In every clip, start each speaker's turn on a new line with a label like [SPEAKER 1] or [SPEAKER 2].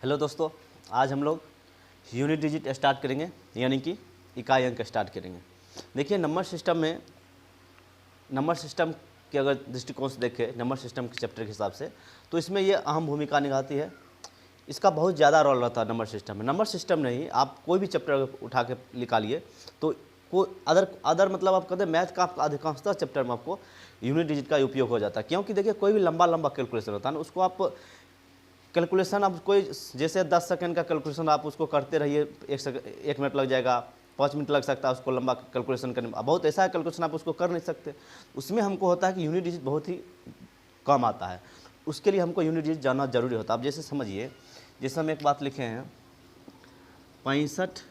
[SPEAKER 1] Hello दोस्तों, आज हम लोग यूनिट डिजिट स्टार्ट करेंगे, यानी कि इकाई अंक स्टार्ट करेंगे। देखिए नंबर सिस्टम के अगर दृष्टिकोण से देखें, नंबर सिस्टम के चैप्टर के हिसाब से, तो इसमें ये अहम भूमिका निभाती है। इसका बहुत ज़्यादा रोल रहता है नंबर सिस्टम में। नंबर सिस्टम नहीं, आप कोई भी चैप्टर उठा के निकालिए तो अदर मतलब आप कहते हैं मैथ का अधिकांशतः चैप्टर में आपको यूनिट डिजिट का उपयोग हो जाता है। क्योंकि देखिए कोई भी लंबा कैलकुलेशन होता है ना, उसको आप कैलकुलेशन आप कोई जैसे 10 सेकंड का कैलकुलेशन आप उसको करते रहिए, 1 मिनट लग जाएगा, 5 मिनट लग सकता है उसको लंबा कैलकुलेशन करने में। बहुत ऐसा कैलकुलेशन आप उसको कर नहीं सकते। उसमें हमको होता है कि यूनिट डिजिट बहुत ही कम आता है, उसके लिए हमको यूनिट डिजिट जानना जरूरी होता है। आप जैसे समझिए, जैसे हम एक बात लिखे हैं 65,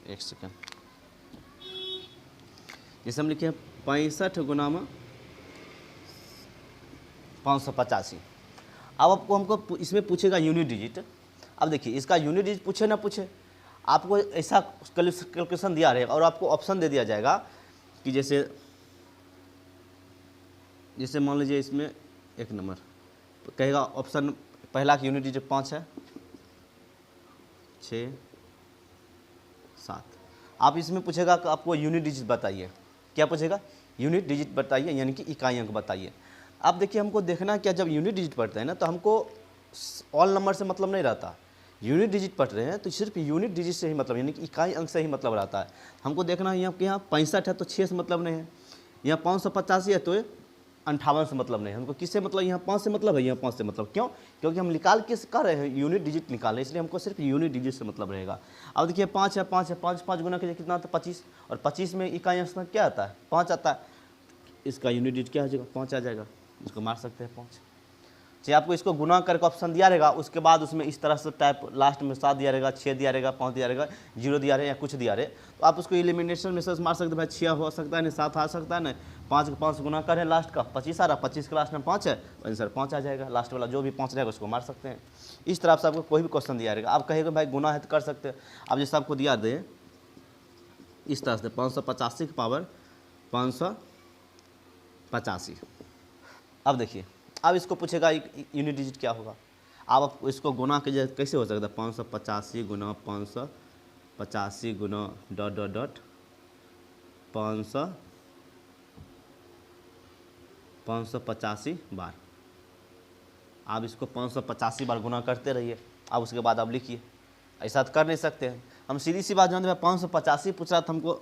[SPEAKER 1] एक सेकेंड, जैसे हम लिखे हैं 65 गुना में 585। अब आपको हमको इसमें पूछेगा यूनिट डिजिट। अब देखिए इसका यूनिट डिजिट पूछे ना पूछे, आपको ऐसा कैलकुलेशन दिया रहेगा और आपको ऑप्शन दे दिया जाएगा कि जैसे मान लीजिए इसमें एक नंबर कहेगा, ऑप्शन पहला की यूनिट डिजिट 5 है, 6, 7। आप इसमें पूछेगा कि आपको यूनिट डिजिट बताइए। क्या पूछेगा? यूनिट डिजिट बताइए, यानी कि इकाई अंक बताइए। अब देखिए हमको देखना क्या, जब यूनिट डिजिट पढ़ते हैं ना तो हमको ऑल नंबर से मतलब नहीं रहता। यूनिट डिजिट पढ़ रहे हैं तो सिर्फ यूनिट डिजिट से ही मतलब, यानी कि इकाई अंक से ही मतलब रहता है। हमको देखना है यहाँ 65 है तो 6 से मतलब नहीं है, यहाँ 585 है तो 58 से मतलब नहीं है। हमको किससे मतलब, यहाँ 5 से मतलब है, यहाँ 5 से मतलब। क्यों? क्योंकि हम निकाल किस कर रहे हैं, यूनिट डिजिट निकाल रहे हैं, इसलिए हमको सिर्फ यूनिट डिजिट से मतलब रहेगा। अब देखिए 5 है, 5 गुना कीजिए कितना आता है 25, और 25 में इकाई अंक क्या आता है 5 आता है। इसका यूनिट डिजिट क्या हो जाएगा 5 आ जाएगा, इसको मार सकते हैं 5। चाहे आपको इसको गुना करके ऑप्शन दिया रहेगा, उसके बाद उसमें इस तरह से टाइप लास्ट में 7 दिया रहेगा, 6 दिया रहेगा, 5 दिया रहेगा, 0 दिया रहेगा या कुछ दिया रहे, तो आप उसको एलिमिनेशन में से मार सकते हैं। भाई 6 हो सकता है नहीं, 7 आ सकता है नहीं, 5 का 5 गुना करें, लास्ट का 25 आ रहा, 25 के लास्ट में 5 है, आंसर 5 आ जाएगा। लास्ट वाला जो भी 5 रहेगा उसको मार सकते हैं। इस तरह से आपको कोई भी क्वेश्चन दिया रहेगा, आप कहेगा भाई गुना है तो कर सकते हैं। अब जैसे आपको दिया दे इस तरह से 585 की पावर 585। अब देखिए, अब इसको पूछेगा यूनिट डिजिट क्या होगा। आप इसको गुना कीजिए, कैसे हो सकता है 585 गुना 585 गुना डॉट डॉट डॉट 585 बार। आप इसको 585 बार गुना करते रहिए। अब उसके बाद आप लिखिए, ऐसा तो कर नहीं सकते हैं हम। सीधी सी बात जानते हैं, 585 पूछ रहा था हमको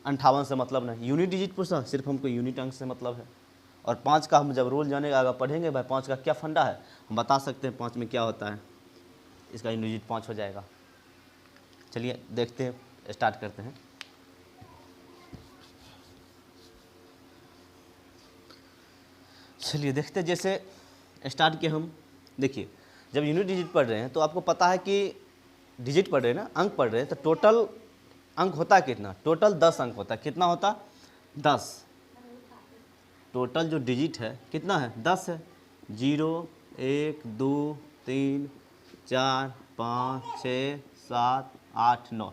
[SPEAKER 1] 58 से मतलब नहीं, यूनिट डिजिट पूछ रहा सिर्फ हमको यूनिट अंक से मतलब है। और 5 का हम जब रूल जानेगा, अगर पढ़ेंगे भाई 5 का क्या फंडा है, हम बता सकते हैं 5 में क्या होता है। इसका यूनिट डिजिट 5 हो जाएगा। चलिए देखते हैं, स्टार्ट करते हैं। चलिए देखते हैं, जैसे स्टार्ट किए हम। देखिए जब यूनिट डिजिट पढ़ रहे हैं तो आपको पता है कि डिजिट पढ़ रहे हैं ना, अंक पढ़ रहे हैं, तो टोटल अंक होता है कितना, टोटल 10 अंक होता है। कितना होता 10। टोटल जो डिजिट है कितना है 10 है। 0 1 2 3 4 5 6 7 8 9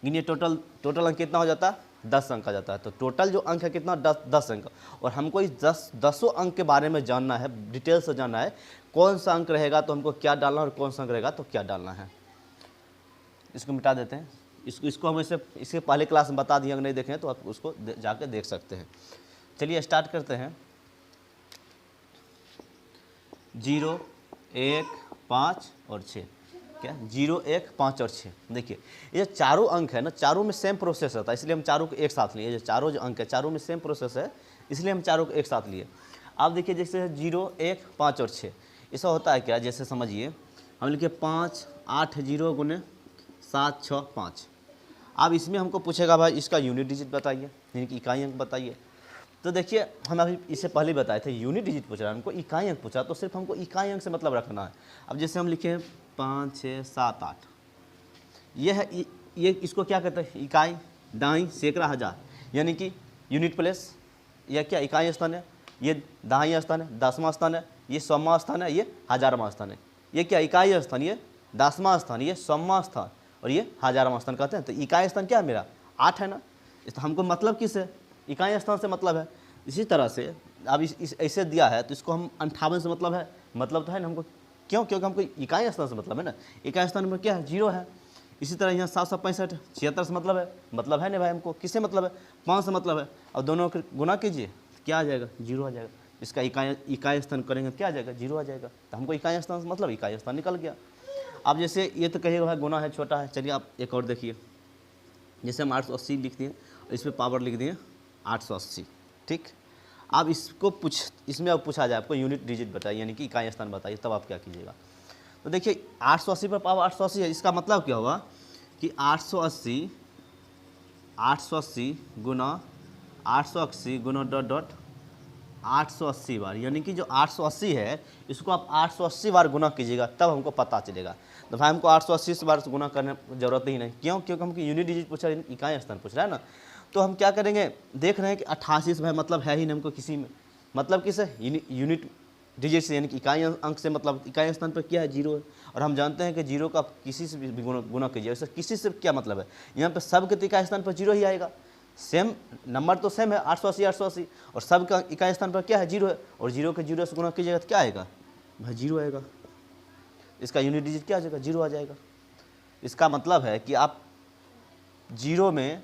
[SPEAKER 1] गिनिए, टोटल अंक कितना हो जाता है 10 अंक आ जाता है। तो टोटल जो अंक है कितना 10 अंक। और हमको इस 10 अंक के बारे में जानना है, डिटेल से जानना है कौन सा अंक रहेगा तो हमको क्या डालना है और कौन सा अंक रहेगा तो क्या डालना है। इसको मिटा देते हैं। इसको हम इसके पहले क्लास में बता दिए, अगर नहीं देखें तो आप उसको जाके देख सकते हैं। चलिए स्टार्ट करते हैं। 0 1 5 और 6, क्या 0 1 5 और 6। देखिए ये चारों अंक है ना, चारों में सेम प्रोसेस होता है, इसलिए हम चारों को एक साथ लिए। जो चारों जो अंक है चारों में सेम प्रोसेस है, इसलिए हम चारों को एक साथ लिए। अब देखिए जैसे 0 1 5 और 6, ऐसा होता है क्या, जैसे समझिए हम लिखे 5 8 0 गुने 7 6 5। अब इसमें हमको पूछेगा भाई इसका यूनिट डिजिट बताइए, यानी कि इकाई अंक बताइए। तो देखिए हम अभी इससे पहले बताए थे यूनिट डिजिट पूछ रहा है, हमको इकाई अंक पूछा, तो सिर्फ हमको इकाई अंक से मतलब रखना है। अब जैसे हम लिखे 5 6 7 8, ये है ये इसको क्या कहते हैं इकाई, दाई सैकड़ा हज़ार, यानी कि यूनिट प्लेस। यह क्या इकाई स्थान है, ये दहाई स्थान है, 10वां स्थान है, ये 100वां स्थान है, ये 1000वां स्थान है। ये क्या इकाई स्थान, ये 10वां स्थान, ये 100वां स्थान और ये 1000वां स्थान कहते हैं। तो इकाई स्थान क्या है मेरा 8 है ना। तो हमको मतलब किस है, इकाई स्थान से मतलब है। इसी तरह से अब ऐसे दिया है तो इसको हम 58 से मतलब है तो है ना हमको क्यों? क्योंकि हमको इकाई स्थान से मतलब है ना, इकाई स्थान पर क्या है? 0 है। इसी तरह यहाँ 765 76 से मतलब है नहीं भाई हमको, किससे मतलब है? 5 से मतलब है। और दोनों को गुना कीजिए, क्या आ जाएगा? 0 आ जाएगा। इसका इकाई स्थान करेंगे क्या आ जाएगा? 0 आ जाएगा। तो हमको इकाई स्थान से मतलब इकाई स्थान निकल गया। अब जैसे ये तो कहिएगा भाई गुना है, छोटा है। चलिए आप एक और देखिए, जैसे हम 880 लिख दिए और इस पर पावर लिख दिए 880, ठीक। अब इसमें अब पूछा जाए आपको यूनिट डिजिट बताइए, यानी कि इकाई स्थान बताइए, तब आप क्या कीजिएगा? तो देखिए 880 पर पावर 880 है, इसका मतलब क्या हुआ कि 880 गुना 880 गुना डॉट डॉट 880 बार, यानी कि जो 880 है इसको आप 880 बार गुना कीजिएगा, तब हमको पता चलेगा। तो भाई हमको 880 बार से गुना करने की जरूरत ही नहीं, क्यों? क्योंकि हमको यूनिट डिजिट पूछ रहा है, इकाई स्थान पूछ रहा है ना। तो हम क्या करेंगे, देख रहे हैं कि 88 से भाई मतलब है ही नहीं हमको किसी में, मतलब किस है? यूनिट डिजिट से, यानी कि इकाई अंक से, मतलब इकाई स्थान पर क्या है? 0 है। और हम जानते हैं कि 0 का किसी से भी गुना कीजिए, ऐसा किसी से क्या मतलब है? यहाँ पर सब के इकाई स्थान पर 0 ही आएगा। सेम नंबर तो सेम है 880 और सब का इकाई स्थान पर क्या है? 0 है। और 0 के 0 से गुना कीजिएगा तो क्या आएगा भाई? 0 आएगा। इसका यूनिट डिजिट क्या आ जाएगा? 0 आ जाएगा। इसका मतलब है कि आप 0 में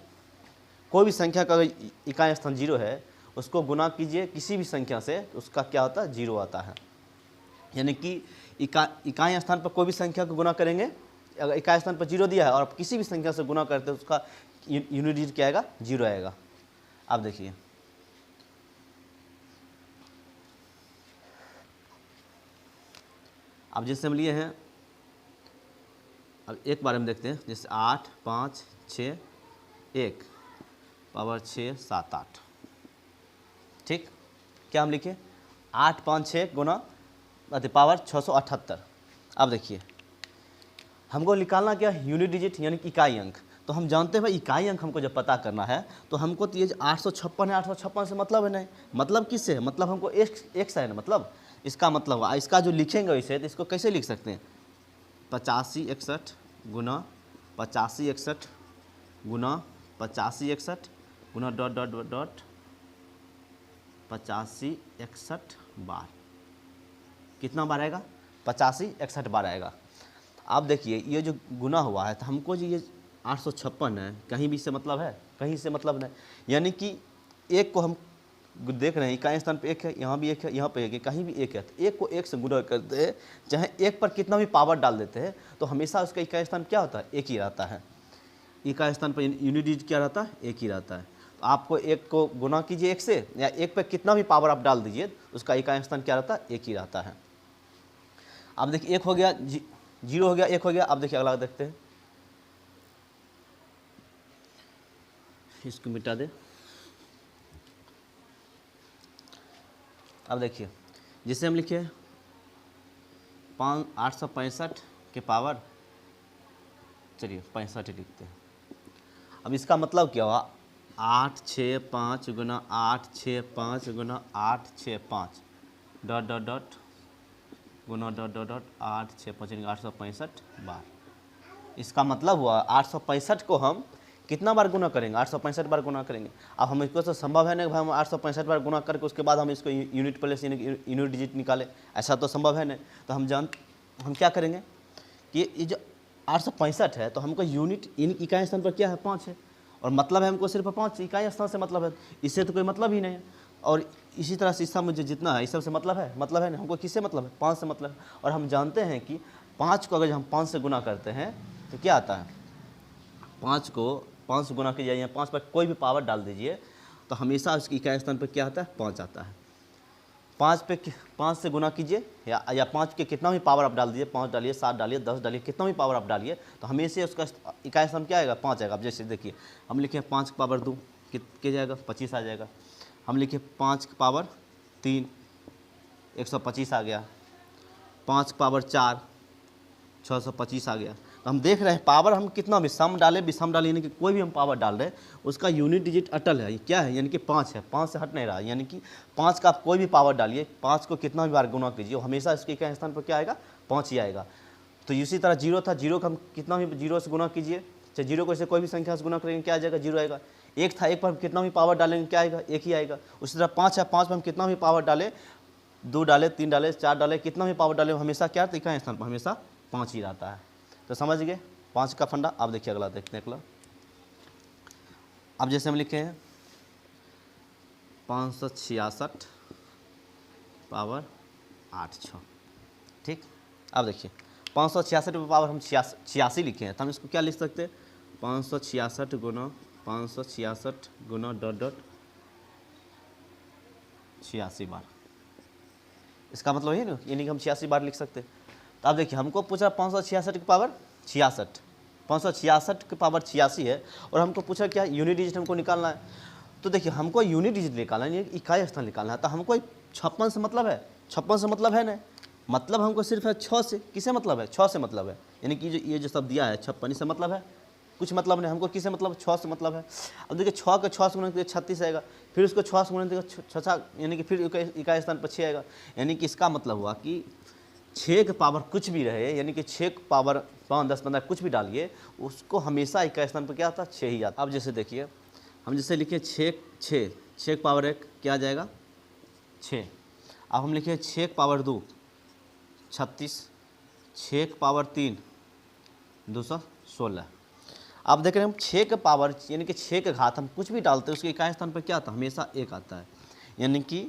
[SPEAKER 1] कोई भी संख्या का इकाई स्थान 0 है, उसको गुना कीजिए किसी भी संख्या से, तो उसका क्या होता है? 0 आता है। यानी कि इकाई स्थान पर कोई भी संख्या को गुना करेंगे, अगर इकाई स्थान पर 0 दिया है और आप किसी भी संख्या से गुना करते हैं, उसका यूनिट डिजिट क्या आएगा? 0 आएगा। आप देखिए, अब जैसे हम लिए हैं, अब एक बार हम देखते हैं, जैसे 8 5 6 1 पावर 6 7 8, ठीक। क्या हम लिखे? 8 5 6 गुना पावर 678। अब देखिए हमको निकालना क्या? यूनिट डिजिट, यानी कि इकाई अंक। तो हम जानते हैं भाई इकाई अंक हमको जब पता करना है, तो हमको तो ये 856 है, 856 से मतलब है नहीं, मतलब किससे है? मतलब हमको एक से है ना, मतलब इसका मतलब हुआ, इसका जो लिखेंगे वैसे, तो इसको कैसे लिख सकते हैं? 85 61 गुना 85 61 गुना 85 61 गुना डॉट डॉट डॉट डॉट 85 61 बार। कितना बार आएगा? 85 61 बार आएगा। आप देखिए ये जो गुना हुआ है, तो हमको जो ये 856 है, कहीं भी से मतलब है? कहीं से मतलब नहीं। यानी कि एक को हम देख रहे हैं इकाई स्थान पे 1 है, यहाँ भी 1 है, यहाँ पे 1 है, कहीं भी 1 है, तो 1 को 1 से गुना करते हैं, चाहे 1 पर कितना भी पावर डाल देते हैं, तो हमेशा उसका इकाई स्थान क्या होता है? 1 ही रहता है। इकाई स्थान पर यूनिट डिजिट क्या रहता है? 1 ही रहता है। तो आपको 1 को गुना कीजिए 1 से, या 1 पर कितना भी पावर आप डाल दीजिए, उसका इकाई स्थान क्या रहता है? 1 ही रहता है। अब देखिए 1 हो गया, 0 हो गया, 1 हो गया। अब देखिए अगला देखते हैं, इसको मिटा दे। अब देखिए जिसे हम लिखे 865 के पावर, चलिए 65 लिखते हैं। अब इसका मतलब क्या हुआ? 8 6 5 गुना 8 6 5 गुना 8 6 5 डॉट डॉट डॉट गुना डॉट डॉट डॉट 8 6 5 865 बार। इसका मतलब हुआ 865 को हम कितना बार गुना करेंगे? 865 बार गुना करेंगे। अब हम इसको तो संभव है नहीं भाई हम 865 बार गुना करके उसके बाद हम इसको यूनिट प्लेस यानी यूनिट डिजिट निकालें, ऐसा तो संभव है नहीं। तो हम क्या करेंगे कि ये जो 865 है, तो हमको यूनिट इकाई स्थान पर क्या है? 5 है, और मतलब है हमको सिर्फ 5 इकाई स्थान से मतलब है, इससे तो कोई मतलब ही नहीं है। और इसी तरह से इसका मुझे जितना है इस सब से मतलब है नहीं, हमको किससे मतलब है? 5 से मतलब है। और हम जानते हैं कि 5 को अगर हम 5 से गुना करते हैं तो क्या आता है? 5 को 5 से गुना कीजिए, या 5 पर कोई भी पावर डाल दीजिए, तो हमेशा उसकी इकाई स्थान पर क्या आता है? 5 आता है। 5 से गुना कीजिए, या 5 के कितना भी पावर आप डाल दीजिए, 5 डालिए 7 डालिए 10 डालिए, कितना भी पावर आप डालिए, तो हमेशा उसका इकाई स्थान क्या आएगा? 5 आएगा। अब जैसे देखिए हम लिखे 5 की पावर 2 कितना जाएगा? 25 आ जाएगा। हम लिखे 5 की पावर 3 125 आ गया। 5 की पावर 4 625 आ गया। तो हम देख रहे हैं पावर हम कितना भी सम डालें विषम डालें, यानी कि कोई भी हम पावर डाल रहे हैं, उसका यूनिट डिजिट अटल है। ये क्या है? यानी कि 5 है, 5 से हट नहीं रहा। यानी कि 5 का आप कोई भी पावर डालिए, 5 को कितना भी बार गुना कीजिए, हमेशा इसके इकाई स्थान पर क्या आएगा? 5 ही आएगा। तो इसी तरह 0 था, 0 का हम कितना भी 0 से गुना कीजिए, चाहे 0 को ऐसे कोई भी संख्या से गुना करेंगे क्या आ जाएगा? 0 आएगा। 1 था, 1 पर हम कितना भी पावर डालेंगे क्या आएगा? 1 ही आएगा। उसी तरह 5 है, 5 पर हम कितना भी पावर डालें, 2 डाले, 3 डाले, 4 डाले, कितना भी पावर डाले हमेशा क्या इकाई स्थान पर हमेशा 5 ही रहता है। तो समझ गए 5 का फंडा। अब देखिए अगला देखते हैं अगला। अब जैसे हम लिखे हैं 566 पावर 8/6, ठीक। अब देखिए 566 पे पावर हम 86 लिखे हैं, तो हम इसको क्या लिख सकते हैं 566 गुना 566 गुना डॉट डॉट 86 बार। इसका मतलब ये ना, यानी कि हम 86 बार लिख सकते हैं। तो अब देखिए हमको पूछा 566 की पावर 66, 566 की पावर 86 है, और हमको पूछा क्या यूनिट डिजिट हमको निकालना है। तो देखिए हमको यूनिट डिजिट निकालना है, इकाई स्थान निकालना है। तो हमको 56 से मतलब है, 56 से मतलब है ना, मतलब हमको सिर्फ है 6 से। किसे मतलब है 6 से मतलब है, यानी कि ये जो सब दिया है 56 से मतलब है, कुछ मतलब नहीं। हमको किसे मतलब 6 से मतलब है। अब देखिए 6 के 6 से गुणा करेंगे 36 आएगा, फिर उसको 6 से गुणा करेंगे 6, यानी कि फिर इकाई स्थान पर 6 आएगा। यानी कि इसका मतलब हुआ कि 6 के पावर कुछ भी रहे, यानी कि 6 के पावर 5, 10, 15 कुछ भी डालिए, उसको हमेशा इकाई स्थान पर क्या आता है 6 ही आता है। अब जैसे देखिए हम जैसे लिखे 6 के पावर 1 क्या आ जाएगा 6। अब हम लिखे 6 के पावर 2 36, 6 के पावर 3 216। अब देख रहे हैं हम 6 के पावर यानी कि 6 के घात हम कुछ भी डालते हैं उसके इकाई स्थान पर क्या आता है हमेशा 1 आता है। यानी कि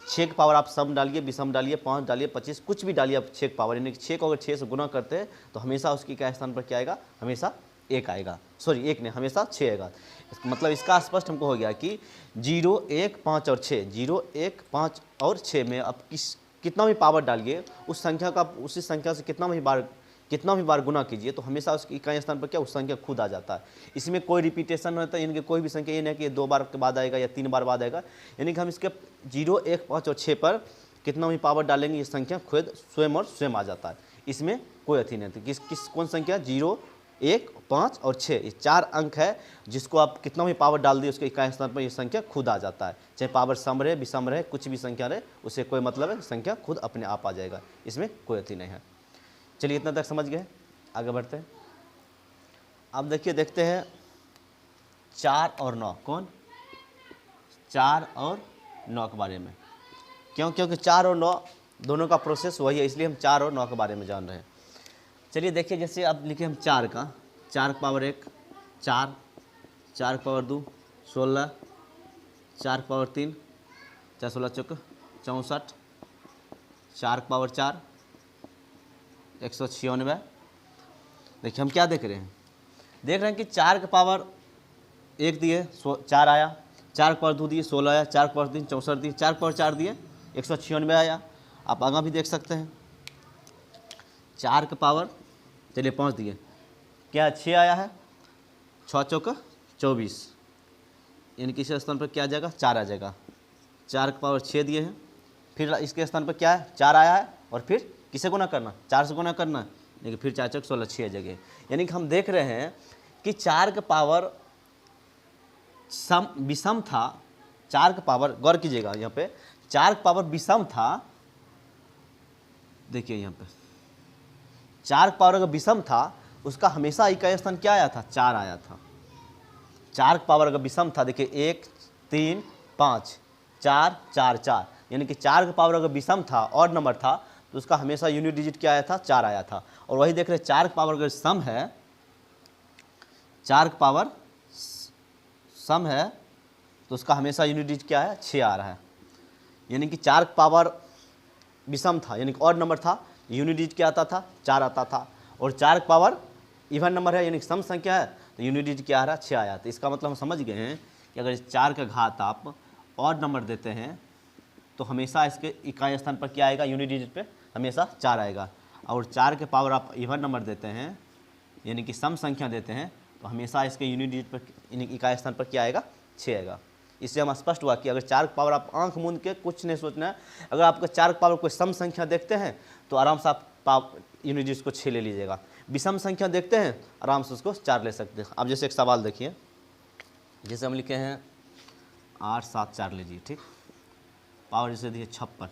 [SPEAKER 1] 6 के पावर आप सम डालिए, विषम डालिए, 5 डालिए, 25 कुछ भी डालिए आप 6 के पावर, यानी कि 6 को अगर 6 से गुना करते हैं तो हमेशा उसकी इकाई स्थान पर क्या आएगा हमेशा 1 आएगा। सॉरी 1 नहीं, हमेशा 6 आएगा। मतलब इसका स्पष्ट हमको हो गया कि 0, 1, 5 और 6, 0, 1, 5 और 6 में आप कितना भी पावर डालिए उस संख्या का उसी संख्या से कितना भी बार गुना कीजिए तो हमेशा उसकी इकाई स्थान पर क्या उस संख्या खुद आ जाता है। इसमें कोई रिपीटेशन नहीं होता, यानी कि कोई भी संख्या ये नहीं कि 2 बार के बाद आएगा या 3 बार बाद आएगा। यानी कि हम इसके 0, 1, 5 और 6 पर कितना भी पावर डालेंगे ये संख्या खुद स्वयं और स्वयं आ जाता है। इसमें कोई अथी नहीं होती। कौन संख्या 0, 1, 5 और 6 ये 4 अंक है जिसको आप कितना भी पावर डाल दिए उसके इकाई स्थान पर ये संख्या खुद आ जाता है। चाहे पावर सम रहे, विषम रहे, कुछ भी संख्या रहे, उससे कोई मतलब है, संख्या खुद अपने आप आ जाएगा। इसमें कोई अथी नहीं है। चलिए इतना तक समझ गए, आगे बढ़ते हैं। अब देखते हैं 4 और 9, कौन 4 और 9 के बारे में। क्योंकि 4 और 9 दोनों का प्रोसेस वही है, इसलिए हम 4 और 9 के बारे में जान रहे हैं। चलिए देखिए जैसे अब लिखे हम 4 का, 4 के पावर 1 4, 4 के पावर 2 16, 4 के पावर 3 4 16 चौक 64, 4 के पावर 4 196। देखिए हम क्या देख रहे हैं कि 4 के पावर 1 दिए 4 आया, 4 के पावर 2 दिए 16 आया, 4 के पावर 3 64 दिए, 4 के पावर 4 दिए 196 आया। आप आगे भी देख सकते हैं 4 के पावर चलिए 5 दिए क्या 6 आया है, 6 चौक 24, यानी कि इस स्थान पर क्या आ जाएगा 4 आ जाएगा। 4 के पावर 6 दिए हैं, फिर इसके स्थान पर क्या है 4 आया है, और फिर किसे गुना करना 4 से गुना करना, लेकिन फिर 4 चौक 16 6 जगह। यानी कि हम देख रहे हैं कि 4 के पावर विषम था, 4 के पावर गौर कीजिएगा यहाँ पे 4 के पावर विषम था। देखिए यहाँ पे 4 के पावर अगर विषम था उसका हमेशा इकाई स्थान क्या आया था 4 आया था। 4 के पावर अगर विषम था देखिए 1 3 5 4 4 4, यानी कि 4 के पावर अगर विषम था और नंबर था तो उसका हमेशा यूनिट डिजिट क्या आया था 4 आया था। और वही देख रहे 4 के पावर अगर सम है, 4 के पावर सम है तो उसका हमेशा यूनिट डिजिट क्या है 6 आ रहा है। यानी कि 4 के पावर विषम था यानी कि ऑड नंबर था, यूनिट डिजिट क्या आता था 4 आता था, और 4 के पावर इवन नंबर है यानी कि सम संख्या है तो यूनिट डिजिट क्या आ रहा है 6 आया। तो इसका मतलब हम समझ गए हैं कि अगर 4 का घात आप ऑड नंबर देते हैं तो हमेशा इसके इकाई स्थान पर क्या आएगा यूनिट डिजिट पे हमेशा 4 आएगा, और 4 के पावर आप इवन नंबर देते हैं यानी कि सम संख्या देते हैं तो हमेशा इसके यूनिट डिजिट पर यानी इकाई स्थान पर क्या आएगा 6 आएगा। इससे हम स्पष्ट हुआ कि अगर 4 के पावर आप आंख मूंद के कुछ नहीं सोचना है, अगर आपका 4 के पावर कोई सम संख्या देखते हैं तो आराम से आप यूनिट डिजिट को 6 ले लीजिएगा, विषम संख्या देखते हैं आराम से उसको 4 ले सकते हैं। अब जैसे एक सवाल देखिए, जैसे हम लिखे हैं 8 7 4 लीजिए, ठीक, पावर जैसे दिए 56।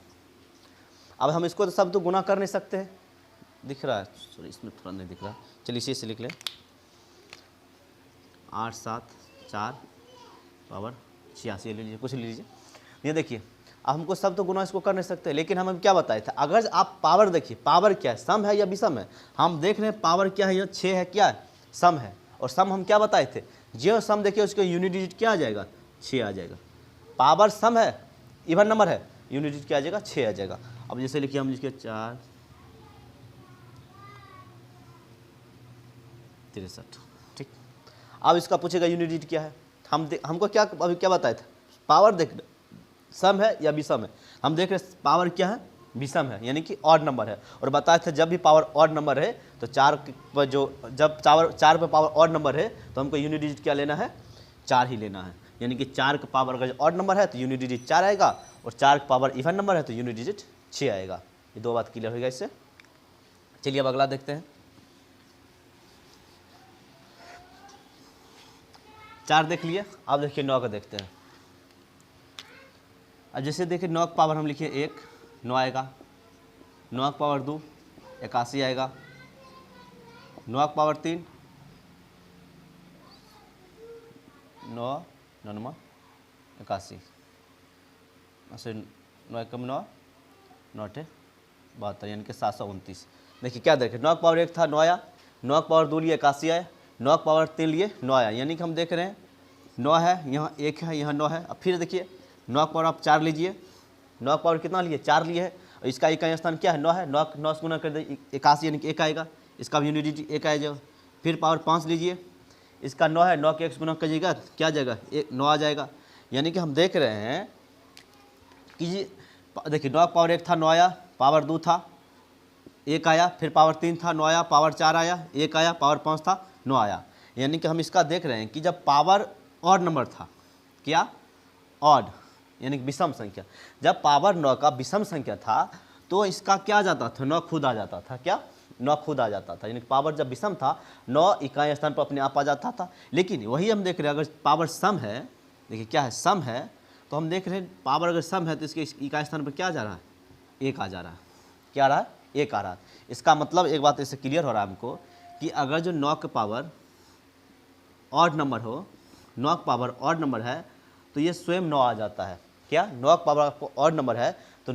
[SPEAKER 1] अब हम इसको तो सब तो गुना कर नहीं सकते हैं, दिख रहा है सॉरी इसमें थोड़ा नहीं दिख रहा, चलिए इसी से लिख लें 8 7 4 पावर 86 ले लीजिए, कुछ ले लीजिए। ये देखिए अब हमको सब तो गुना इसको कर नहीं सकते, लेकिन हम क्या बताए थे, अगर आप पावर देखिए, पावर क्या है, सम है या विषम है। हम देख रहे हैं पावर क्या है, यहाँ 6 है, क्या है, सम है। और सम हम क्या बताए थे, जो सम देखिए उसका यूनिट डिजिट क्या आ जाएगा, 6 आ जाएगा। पावर सम है, इवन नंबर है, यूनिट डिजिट क्या आ जाएगा, 6 आ जाएगा। अब जैसे लिखिए, हम लिखिए 4 63, ठीक। अब इसका पूछेगा यूनिट डिजिट क्या है, हमको क्या अभी क्या बताया था, पावर देख सम है या विषम है। हम देख रहे पावर क्या है, विषम है, यानी कि ऑड नंबर है। और बताया था जब भी पावर ऑड नंबर है तो 4 पर जब 4 पे पावर ऑड नंबर है तो हमको यूनिट डिजिट क्या लेना है, 4 ही लेना है। यानी कि 4 का पावर अगर ऑड नंबर है तो यूनिट डिजिट 4 आएगा, और 4 का पावर इवन नंबर है तो यूनिट डिजिट 6 आएगा। ये दो बात क्लियर होगा इससे। चलिए अब अगला देखते हैं। 4 देख लिए, अब देखिए 9 का देखते हैं। अब जैसे देखिए 9 का पावर हम लिखिए 1, 9 आएगा। 9 का पावर 2, 81 आएगा। 9 का पावर 3, 9 9 81, अच्छा 9 कम 9 9 72, यानी कि 729। देखिए क्या देखें, 9 का पावर 1 था, 9 आया। 9 का पावर 2 लिए 81 आया। 9 का पावर 3 लिए 9 आया, यानी कि हम देख रहे हैं 9 है, यहाँ 1 है, यहाँ 9 है। अब फिर देखिए 9 का पावर आप 4 लीजिए। 9 का पावर कितना लिए, 4 लिए है, और इसका इकाई स्थान क्या है, 9 है। 9 से गुना कर दे 81, यानी कि 1 आएगा, इसका भी यूनिट डिजिट 1 आएगा। फिर पावर 5 लीजिए, इसका 9 है, 9 के 1 से गुना करिएगा क्या आ जाएगा, 9 आ जाएगा। यानी कि हम देख रहे हैं कि देखिए 9 का पावर 1 था, 9 आया। पावर 2 था, 1 आया। फिर पावर 3 था, 9 आया। पावर 4 आया, 1 आया। पावर 5 था, 9 आया। यानी कि हम इसका देख रहे हैं कि जब पावर ऑड नंबर था, क्या ऑड, यानी कि विषम संख्या, जब पावर 9 का विषम संख्या था तो इसका क्या आ जाता था, 9 खुद आ जाता था। क्या, 9 खुद आ जाता था। यानी कि पावर जब विषम था 9 इकाई स्थान पर अपने आप आ जाता था। लेकिन वही हम देख रहे हैं अगर पावर सम है, देखिए क्या है, सम है, तो हम देख रहे हैं पावर अगर सम है तो इसके इकाई स्थान पर क्या जा रहा है, 1 आ जा रहा है। क्या आ रहा है, 1 आ रहा है। इसका मतलब एक बात इससे क्लियर हो रहा है हमको कि अगर जो 9 का पावर ऑड नंबर हो, 9 का पावर ऑड नंबर है तो ये स्वयं 9 आ जाता है। क्या, 9 का पावर ऑड नंबर है तो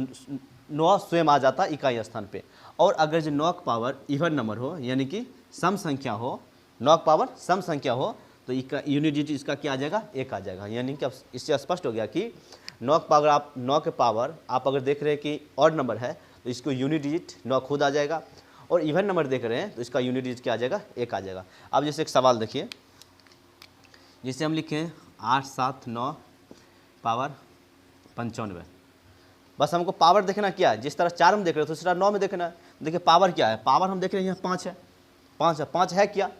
[SPEAKER 1] 9 स्वयं आ जाता है इकाई स्थान पे। और अगर जो 9 का पावर इवन नंबर हो, यानी कि सम संख्या हो, 9 का पावर सम संख्या हो, तो यूनिट डिजिट इसका क्या आ जाएगा, 1 आ जाएगा। यानी कि अब इससे स्पष्ट हो गया कि 9 का पावर आप 9 के पावर आप अगर देख रहे हैं कि ऑड नंबर है तो इसको यूनिट डिजिट 9 खुद आ जाएगा, और इवन नंबर देख रहे हैं तो इसका यूनिट डिजिट क्या आ जाएगा, 1 आ जाएगा। अब जैसे एक सवाल देखिए, जैसे हम लिखें 8 7 9 पावर 95। बस हमको पावर देखना क्या है, जिस तरह 4 में देख रहे थे उस तरह 9 में देखना है। देखिए पावर क्या है, पावर हम देख रहे हैं यहाँ 5 है, 5 है। 5 है क्या,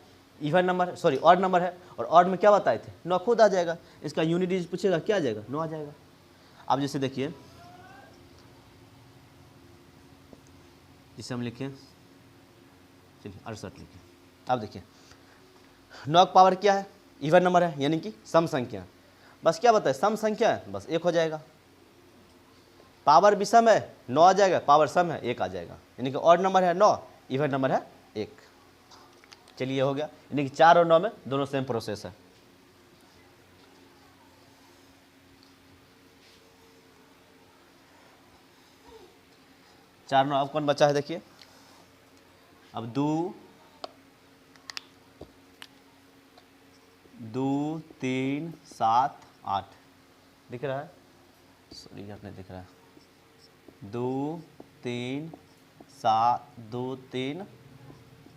[SPEAKER 1] even number, sorry odd number है, और ऑड में क्या बताए थे, 9 खुद आ जाएगा। इसका यूनिट डिजिट पूछेगा क्या आ जाएगा, 9 आ जाएगा। अब जैसे देखिए, जिसे हम लिखें, चलिए 68 लिखें। अब देखिए 9 का पावर क्या है, इवन नंबर है, यानी कि सम संख्या। बस क्या बताए, सम संख्या है, बस 1 हो जाएगा। पावर विषम है, 9 आ जाएगा। पावर सम है, 1 आ जाएगा। यानी कि ऑड नंबर है 9, इवन नंबर है 1। चलिए हो गया, यानी कि 4 और 9 में दोनों सेम प्रोसेस है। चार 9, अब कौन बचा है देखिए, अब 2 3 7 8 दिख रहा है, सॉरी आपने दिख रहा है, 2 3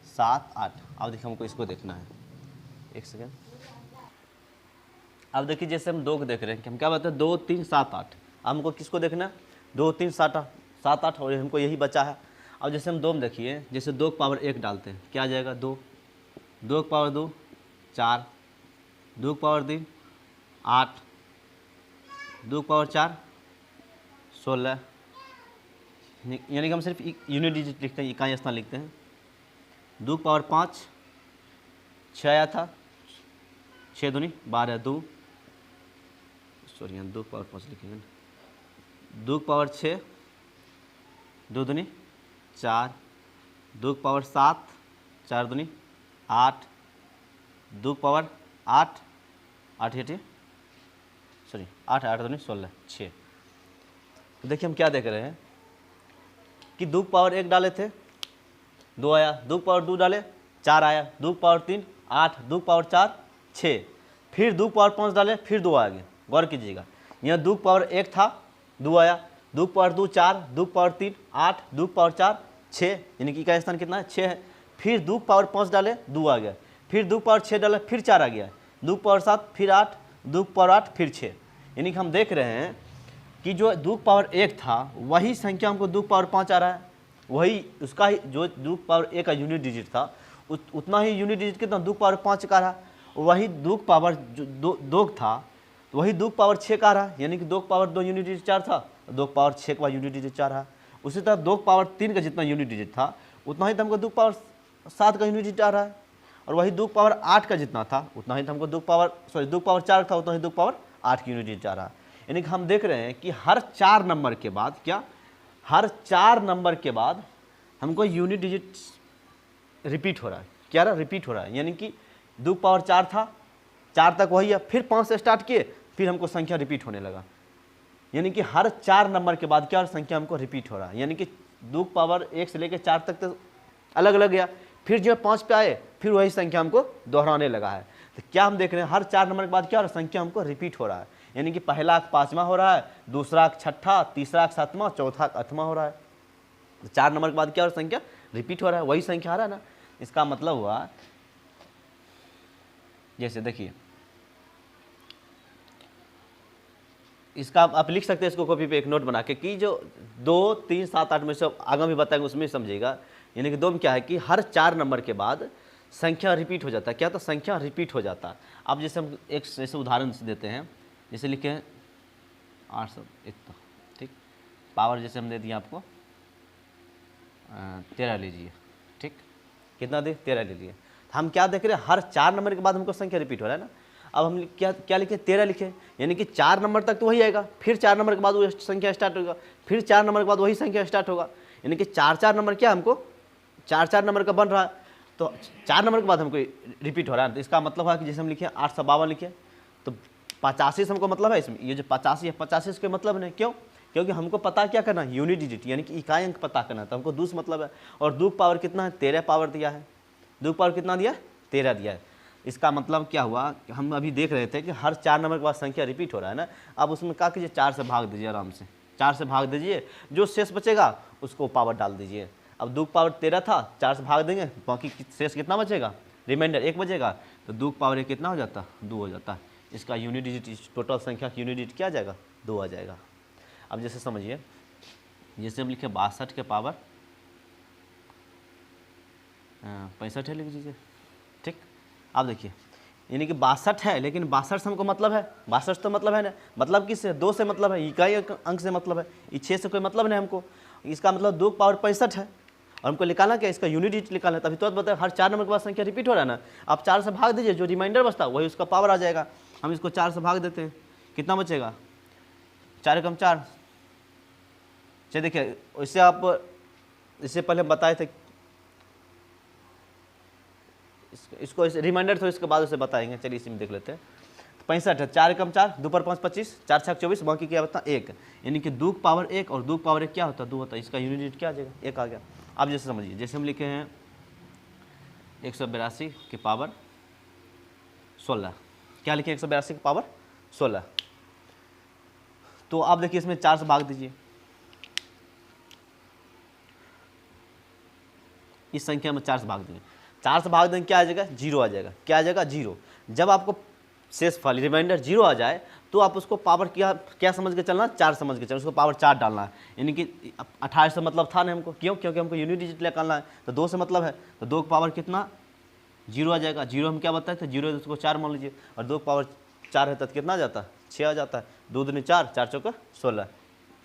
[SPEAKER 1] 7 8। अब देखिए हमको इसको देखना है, एक सेकेंड। अब देखिए जैसे हम 2 को देख रहे हैं कि हम क्या बताते हैं, 2 3 7 8। अब हमको किसको देखना है, 2 3 7 8, और हमको यही बचा है। अब जैसे हम 2 में देखिए, जैसे 2 का पावर 1 डालते हैं क्या आ जाएगा, 2 का पावर 2 4, 2 का पावर 3 8, 2 का पावर 4 16। यानी कि हम सिर्फ यूनिट डिजिट लिखते हैं, इकाई स्थान लिखते हैं। 2 का पावर 5 6 आया था, 6 दूनी 12, 2 सॉरी यहाँ 2 का पावर 5 लिखेंगे, 2 का पावर 6 2 दूनी 4, 2 का पावर 7 4 दूनी 8, 2 का पावर 8 8 8 सॉरी 8 8 दूनी 16 6। तो देखिए हम क्या देख रहे हैं कि 2 की पावर 1 डाले थे 2 आया, 2 की पावर 2 डाले 4 आया, 2 की पावर 3 8, 2 की पावर 4 6, फिर 2 की पावर 5 डाले फिर 2 आ गए। गौर कीजिएगा, यहाँ 2 की पावर 1 था 2 आया, 2 की पावर 2 4, 2 की पावर 3 8, 2 की पावर 4 6, यानी कि का स्थान कितना है 6 है। फिर 2 की पावर 5 डाले 2 आ गया, फिर 2 की पावर 6 डाले फिर 4 आ गया, 2 की पावर 7 फिर 8, 2 की पावर 8 फिर 6, यानी कि हम देख रहे हैं कि जो 2 की पावर 1 था वही संख्या हमको 2 की पावर 5 आ रहा है, वही उसका ही जो 2 की पावर 1 का यूनिट डिजिट था उतना ही यूनिट डिजिट कितना 2 की पावर 5 का रहा। वही 2 की पावर जो 2 था तो वही 2 की पावर 6 का रहा, यानी कि 2 की पावर 2 यूनिट डिजिट 4 था, 2 की पावर 6 का यूनिट डिजिट 4 रहा। उसी तरह 2 की पावर 3 का जितना यूनिट डिजिट था उतना ही तो हमको 2 की पावर 7 का यूनिट डिजिट आ रहा है, और वही 2 की पावर 8 का जितना था उतना ही तो हमको 2 की पावर 4 था उतना ही 2 की पावर 8 की यूनिट डिजिट आ रहा है। यानी कि हम देख रहे हैं कि हर 4 नंबर के बाद हर 4 नंबर के बाद हमको यूनिट डिजिट रिपीट हो रहा है। क्या रहा? रिपीट हो रहा है, यानी कि 2 की पावर 4 था 4 तक वही है, फिर 5 से स्टार्ट किए फिर हमको संख्या रिपीट होने लगा, यानी कि हर 4 नंबर के बाद क्या संख्या हमको रिपीट हो रहा है, यानी कि 2 की पावर 1 से लेकर 4 तक तो अलग अलग गया, फिर जो 5 पे आए फिर वही संख्या हमको दोहराने लगा है। तो क्या हम देख रहे हैं हर 4 नंबर के बाद क्या संख्या हमको रिपीट हो रहा है, यानी कि पहला अंक 5वां हो रहा है, दूसरा अंक 6ठा, तीसरा अंक 7वां, चौथा अंक 8वां हो रहा है। तो 4 नंबर के बाद क्या संख्या रिपीट हो रहा है, वही संख्या आ रहा है ना। इसका मतलब हुआ जैसे देखिए इसका आप लिख सकते हैं इसको कॉपी पे एक नोट बना के कि जो 2 3 7 8 में से आगे भी बताएंगे उसमें समझिएगा, यानी कि 2 में क्या है कि हर 4 नंबर के बाद संख्या रिपीट हो जाता है। क्या? तो संख्या रिपीट हो जाता है। अब जैसे हम एक जैसे उदाहरण से देते हैं, जैसे लिखे हैं 800 इतना, ठीक, पावर जैसे हम दे दिए आपको 13 लीजिए, ठीक, कितना दे 13 ले लिए। हम क्या देख रहे हैं हर 4 नंबर के बाद हमको संख्या रिपीट हो रहा है ना। अब हम क्या लिखे 13 लिखे, यानी कि 4 नंबर तक तो वही आएगा, फिर 4 नंबर के बाद वो संख्या स्टार्ट होगा, फिर 4 नंबर के बाद वही संख्या स्टार्ट होगा, यानी कि 4 नंबर क्या हमको 4 नंबर का बन रहा है, तो 4 नंबर के बाद हमको रिपीट हो रहा है। तो इसका मतलब है कि जैसे हम लिखे 852 लिखे तो 85 से हमको मतलब है, इसमें ये जो 85 है 85 इसके मतलब नहीं, क्यों? क्योंकि हमको पता क्या करना है यूनिट डिजिट, यानी कि इकाई अंक पता करना है, तो हमको 2 से मतलब है। और 2 की पावर कितना है 13 पावर दिया है, 2 की पावर कितना दिया है 13 दिया है। इसका मतलब क्या हुआ कि हम अभी देख रहे थे कि हर 4 नंबर के बाद संख्या रिपीट हो रहा है ना। अब उसमें क्या कीजिए 4 से भाग दीजिए, आराम से 4 से भाग दीजिए, जो शेष बचेगा उसको पावर डाल दीजिए। अब 2 की पावर 13 था 4 से भाग देंगे, बाकी शेष कितना बचेगा रिमाइंडर 1 बचेगा, तो 2 की पावर 1 कितना हो जाता 2 हो जाता है। इसका यूनिट डिजिट टोटल संख्या की यूनिट डिजिट क्या आ जाएगा 2 आ जाएगा। अब जैसे समझिए, जैसे हम लिखे 62 के पावर 65 लिख दीजिए, ठीक। अब देखिए यानी कि 62 है, लेकिन 62 से हमको मतलब है 62 तो मतलब है ना, मतलब किससे 2 से मतलब है, इकाई अंक से मतलब है, ये 6 से कोई मतलब नहीं हमको। इसका मतलब 2 की पावर 65 है और हमको निकालना क्या इसका यूनिट डिजिट निकालना है। तभी तो बताया हर 4 नंबर के बाद संख्या रिपीट हो रहा है ना। आप 4 से भाग दीजिए, जो रिमाइंडर बचता है वही उसका पावर आ जाएगा। हम इसको 4 से भाग देते हैं, कितना बचेगा 4 कम 4। चलिए देखिए इससे आप इससे पहले हम बताए थे इसको रिमाइंडर था, इसके बाद उसे बताएंगे। चलिए इसी में देख लेते हैं। 65 है, 4 कम 4, 2 पर 5 25, 4 6 24, बाकी क्या बता 1, यानी कि 2 की पावर 1 और 2 की पावर 1 क्या होता है 2 होता है। इसका यूनिट क्या आ जाएगा 1 आ गया। अब जैसे समझिए, जैसे हम लिखे हैं 182 की पावर 16, क्या लिखे 182 की पावर 16, तो आप देखिए इसमें 4 से भाग दीजिए, इस संख्या में 4 से भाग देंगे, 4 से भाग देंगे क्या आ जाएगा 0 आ जाएगा। क्या आ जाएगा 0। जब आपको शेष फल रिमाइंडर 0 आ जाए तो आप उसको पावर क्या समझ के चलना 4 समझ के चलना, उसको पावर 4 डालना है। यानी कि 28 से मतलब था नहीं हमको, क्यों? क्योंकि हमको यूनिट डिजिट निकालना है, तो 2 से मतलब है, तो 2 की पावर कितना 0 आ जाएगा। 0 हम क्या बताए थे 0 उसको 4 मान लीजिए, और 2 की पावर 4 है तो कितना आ जाता है 6 आ जाता है। 2 दूनी 4, 4 चौका 16,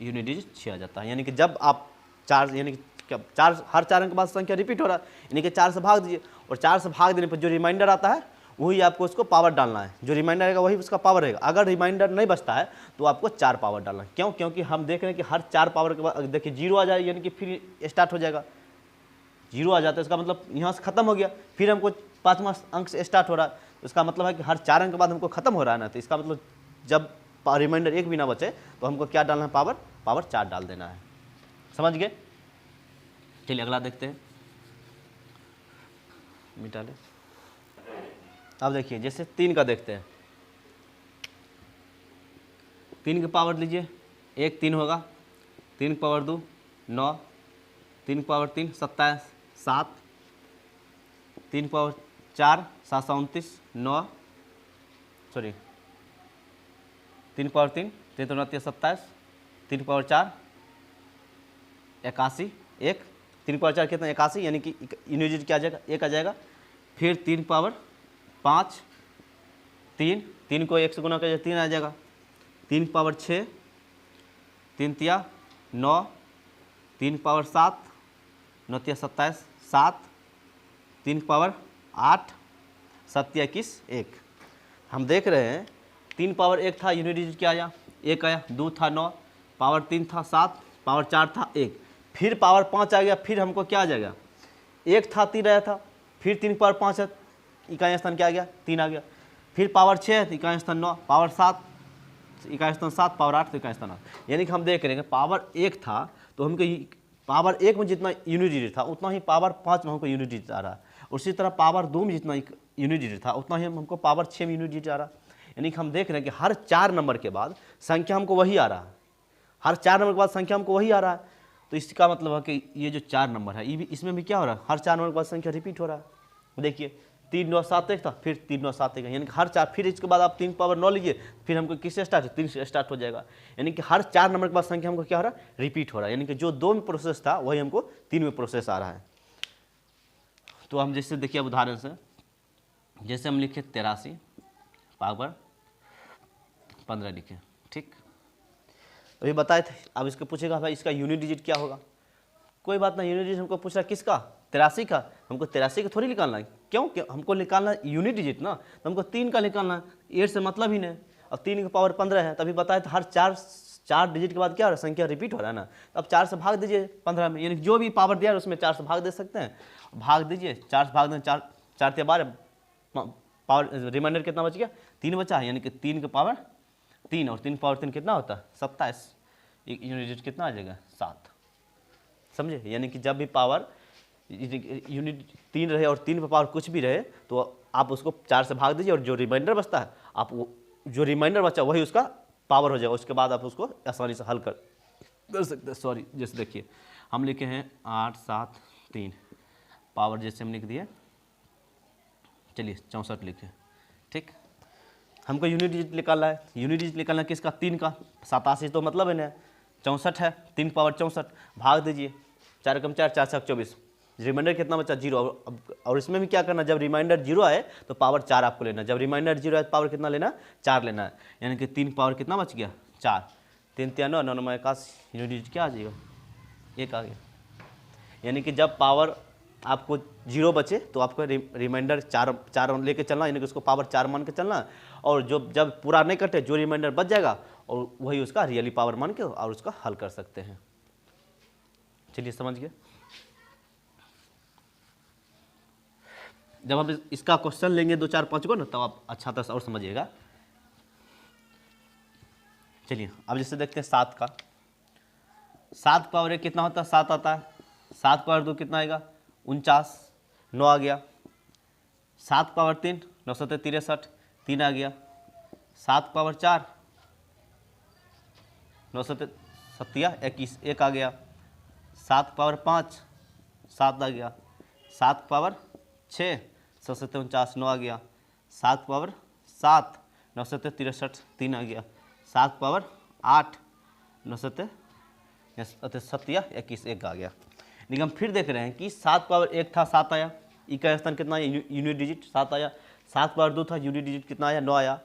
[SPEAKER 1] यूनिट डिजिट 6 आ जाता है। यानी कि जब आप 4 यानी कि क्या 4 हर 4 अंक के बाद संख्या रिपीट हो रहा है, यानी कि 4 से भाग दीजिए, और 4 से भाग देने पर जो रिमाइंडर आता है वही आपको उसको पावर डालना है। जो रिमाइंडर रहेगा वही उसका पावर रहेगा। अगर रिमाइंडर नहीं बचता है तो आपको 4 पावर डालना है। क्यों? क्योंकि हम देख रहे हैं कि हर 4 पावर के बाद देखिए 0 आ जाए, यानी कि फिर स्टार्ट हो जाएगा। 0 आ जाता है इसका मतलब यहाँ से खत्म हो गया, फिर हमको 5वां अंक से स्टार्ट हो रहा है। तो इसका मतलब है कि हर 4 अंक के बाद हमको खत्म हो रहा है ना। तो इसका मतलब जब रिमाइंडर एक भी ना बचे तो हमको क्या डालना है, पावर 4 डाल देना है। समझ गए? चलिए अगला देखते हैं, मिटा ले। अब देखिए जैसे 3 का देखते हैं, 3 की पावर लीजिए, 1 3 होगा, 3 की पावर 2 9, 3 की पावर 3 27 7, 3 की पावर 4 7 29 9, सॉरी 3 की पावर 3 3 तो 29 27, 3 की पावर 4 81 1, 3 की पावर 4 कितना 81, यानी कि यूनिट डिजिट क्या आ जाएगा, 1 आ जाएगा। फिर 3 की पावर 5 3, 3 को 1 से गुना कर 3 आ जाएगा। 3 की पावर 6 3 तिया 9, 3 की पावर 7 9 तिया 27 7, 3 की पावर 8 7 तिया 21 1। हम देख रहे हैं 3 पावर 1 था, यूनिट डिजिट क्या आया, 1 आया, 2 था 9, पावर 3 था 7, पावर 4 था 1, फिर पावर 5 आ गया, फिर हमको क्या आ जाएगा, 1 था 3 आया था, फिर 3 पावर 5 है, इकाई स्थान क्या आ गया 3 आ गया, फिर पावर 6 है, इकाई स्थान 9, पावर 7 इकाई स्थान 7, पावर 8 तो इकाई स्थान 8। यानी कि हम देख रहे हैं पावर 1 था तो हमको पावर 1 में जितना यूनिट डिजिट था उतना ही पावर 5 में हमको यूनिट डिजिट आ रहा है, उसी तरह पावर 2 में जितना यूनिट डिजिट था उतना ही हमको पावर 6 में यूनिट डिजिट आ रहा है। यानी कि हम देख रहे हैं कि हर 4 नंबर के बाद संख्या हमको वही आ रहा है, हर 4 नंबर के बाद संख्या हमको वही आ रहा है। तो इसका मतलब है कि ये जो 4 नंबर है ये भी, इसमें भी क्या हो रहा है, हर 4 नंबर के बाद संख्या रिपीट हो रहा है। देखिए 3 9 7 1 था, फिर 3 9 7 1, यानी कि हर 4, फिर इसके बाद आप 3 पावर 9 लीजिए, फिर हमको किससे स्टार्ट, 3 से स्टार्ट हो जाएगा। यानी कि हर 4 नंबर के बाद संख्या हमको क्या हो रहा है, रिपीट हो रहा है। यानी कि जो 2 में प्रोसेस था वही हमको 3 में प्रोसेस आ रहा है। तो हम जैसे देखिए अब उदाहरण से, जैसे हम लिखे 83 पावर 15 लिखे, ठीक, अभी बताए थे। अब इसको पूछेगा भाई इसका यूनिट डिजिट क्या होगा, कोई बात नहीं, यूनिट डिजिट हमको पूछ रहा है किसका, 83 का, हमको 83 का थोड़ी निकालना है, क्यों हमको निकालना यूनिट डिजिट ना, तो हमको 3 का निकालना है, 8 से मतलब ही नहीं। अब 3 की पावर 15 है, तभी बताए तो हर 4 डिजिट के बाद क्या हो रहा है, संख्या रिपीट हो रहा है ना। तो अब 4 से भाग दीजिए 15 में, यानी जो भी पावर दिया है उसमें 4 से भाग दे सकते हैं, भाग दीजिए, 4 से भाग दें, 4 4 12, पावर रिमाइंडर कितना बच गया, 3 बचा है, यानी कि 3 की पावर 3 और 3 पावर 3 कितना होता है 27, यूनिट डिजिट कितना आ जाएगा 7। समझे? यानी कि जब भी पावर यूनिट 3 रहे और 3 पे पावर कुछ भी रहे तो आप उसको 4 से भाग दीजिए और जो रिमाइंडर बचता है आप वो जो रिमाइंडर बचा वही उसका पावर हो जाएगा, उसके बाद आप उसको आसानी से हल कर सकते हैं। सॉरी, जैसे देखिए हम लिखे हैं 8 7 3, पावर जैसे हम लिख दिए, चलिए 64 लिखे, ठीक। हमको यूनिट डिजिट निकालना है, यूनिट डिजिट निकालना है किसका, 3 का, 87 तो मतलब है ना 64 है, 3 पावर 64, भाग दीजिए, 4 कम 4 4 7 24, रिमाइंडर कितना बचा 0। और इसमें भी क्या करना, जब रिमाइंडर 0 आए तो पावर 4 आपको लेना, जब रिमाइंडर 0 आए तो पावर कितना लेना 4 लेना है। यानी कि 3 पावर कितना बच गया 4, 3 3 9 9 9 81, यूनिट डिजिट क्या आ जाएगा 1 आ गया। यानी कि जब पावर आपको 0 बचे तो आपको रिमाइंडर 4 लेके चलना, यानी कि उसको पावर 4 मान के चलना, और जब पूरा नहीं कटे जो रिमाइंडर बच जाएगा और वही उसका रियली पावर मान के और उसका हल कर सकते हैं। चलिए समझ गए। जब हम इसका क्वेश्चन लेंगे 2 4 5 को ना, तब आप अच्छा तरह से और समझिएगा। चलिए अब जैसे देखते हैं 7 का, 7 पावर 1 कितना होता है 7 आता है, 7 पावर 2 कितना आएगा 49, 9 आ गया, 7 पावर 3 9 7 63 3 आ गया, 7 पावर 4 9 7 21 1 आ गया, 7 पावर 5 7 आ गया, 7 पावर 6 7 7 49 9 आ गया, 7 पावर 7 9 7 63 3 आ गया, 7 पावर 8 9 7 21 1 आ गया। लेकिन हम फिर देख रहे हैं कि 7 पावर 1 था 7 आया, ई का स्थान कितना आया यूनिट डिजिट 7 आया, 7 पावर 2 था यूनिट डिजिट कितना आया 9 आया।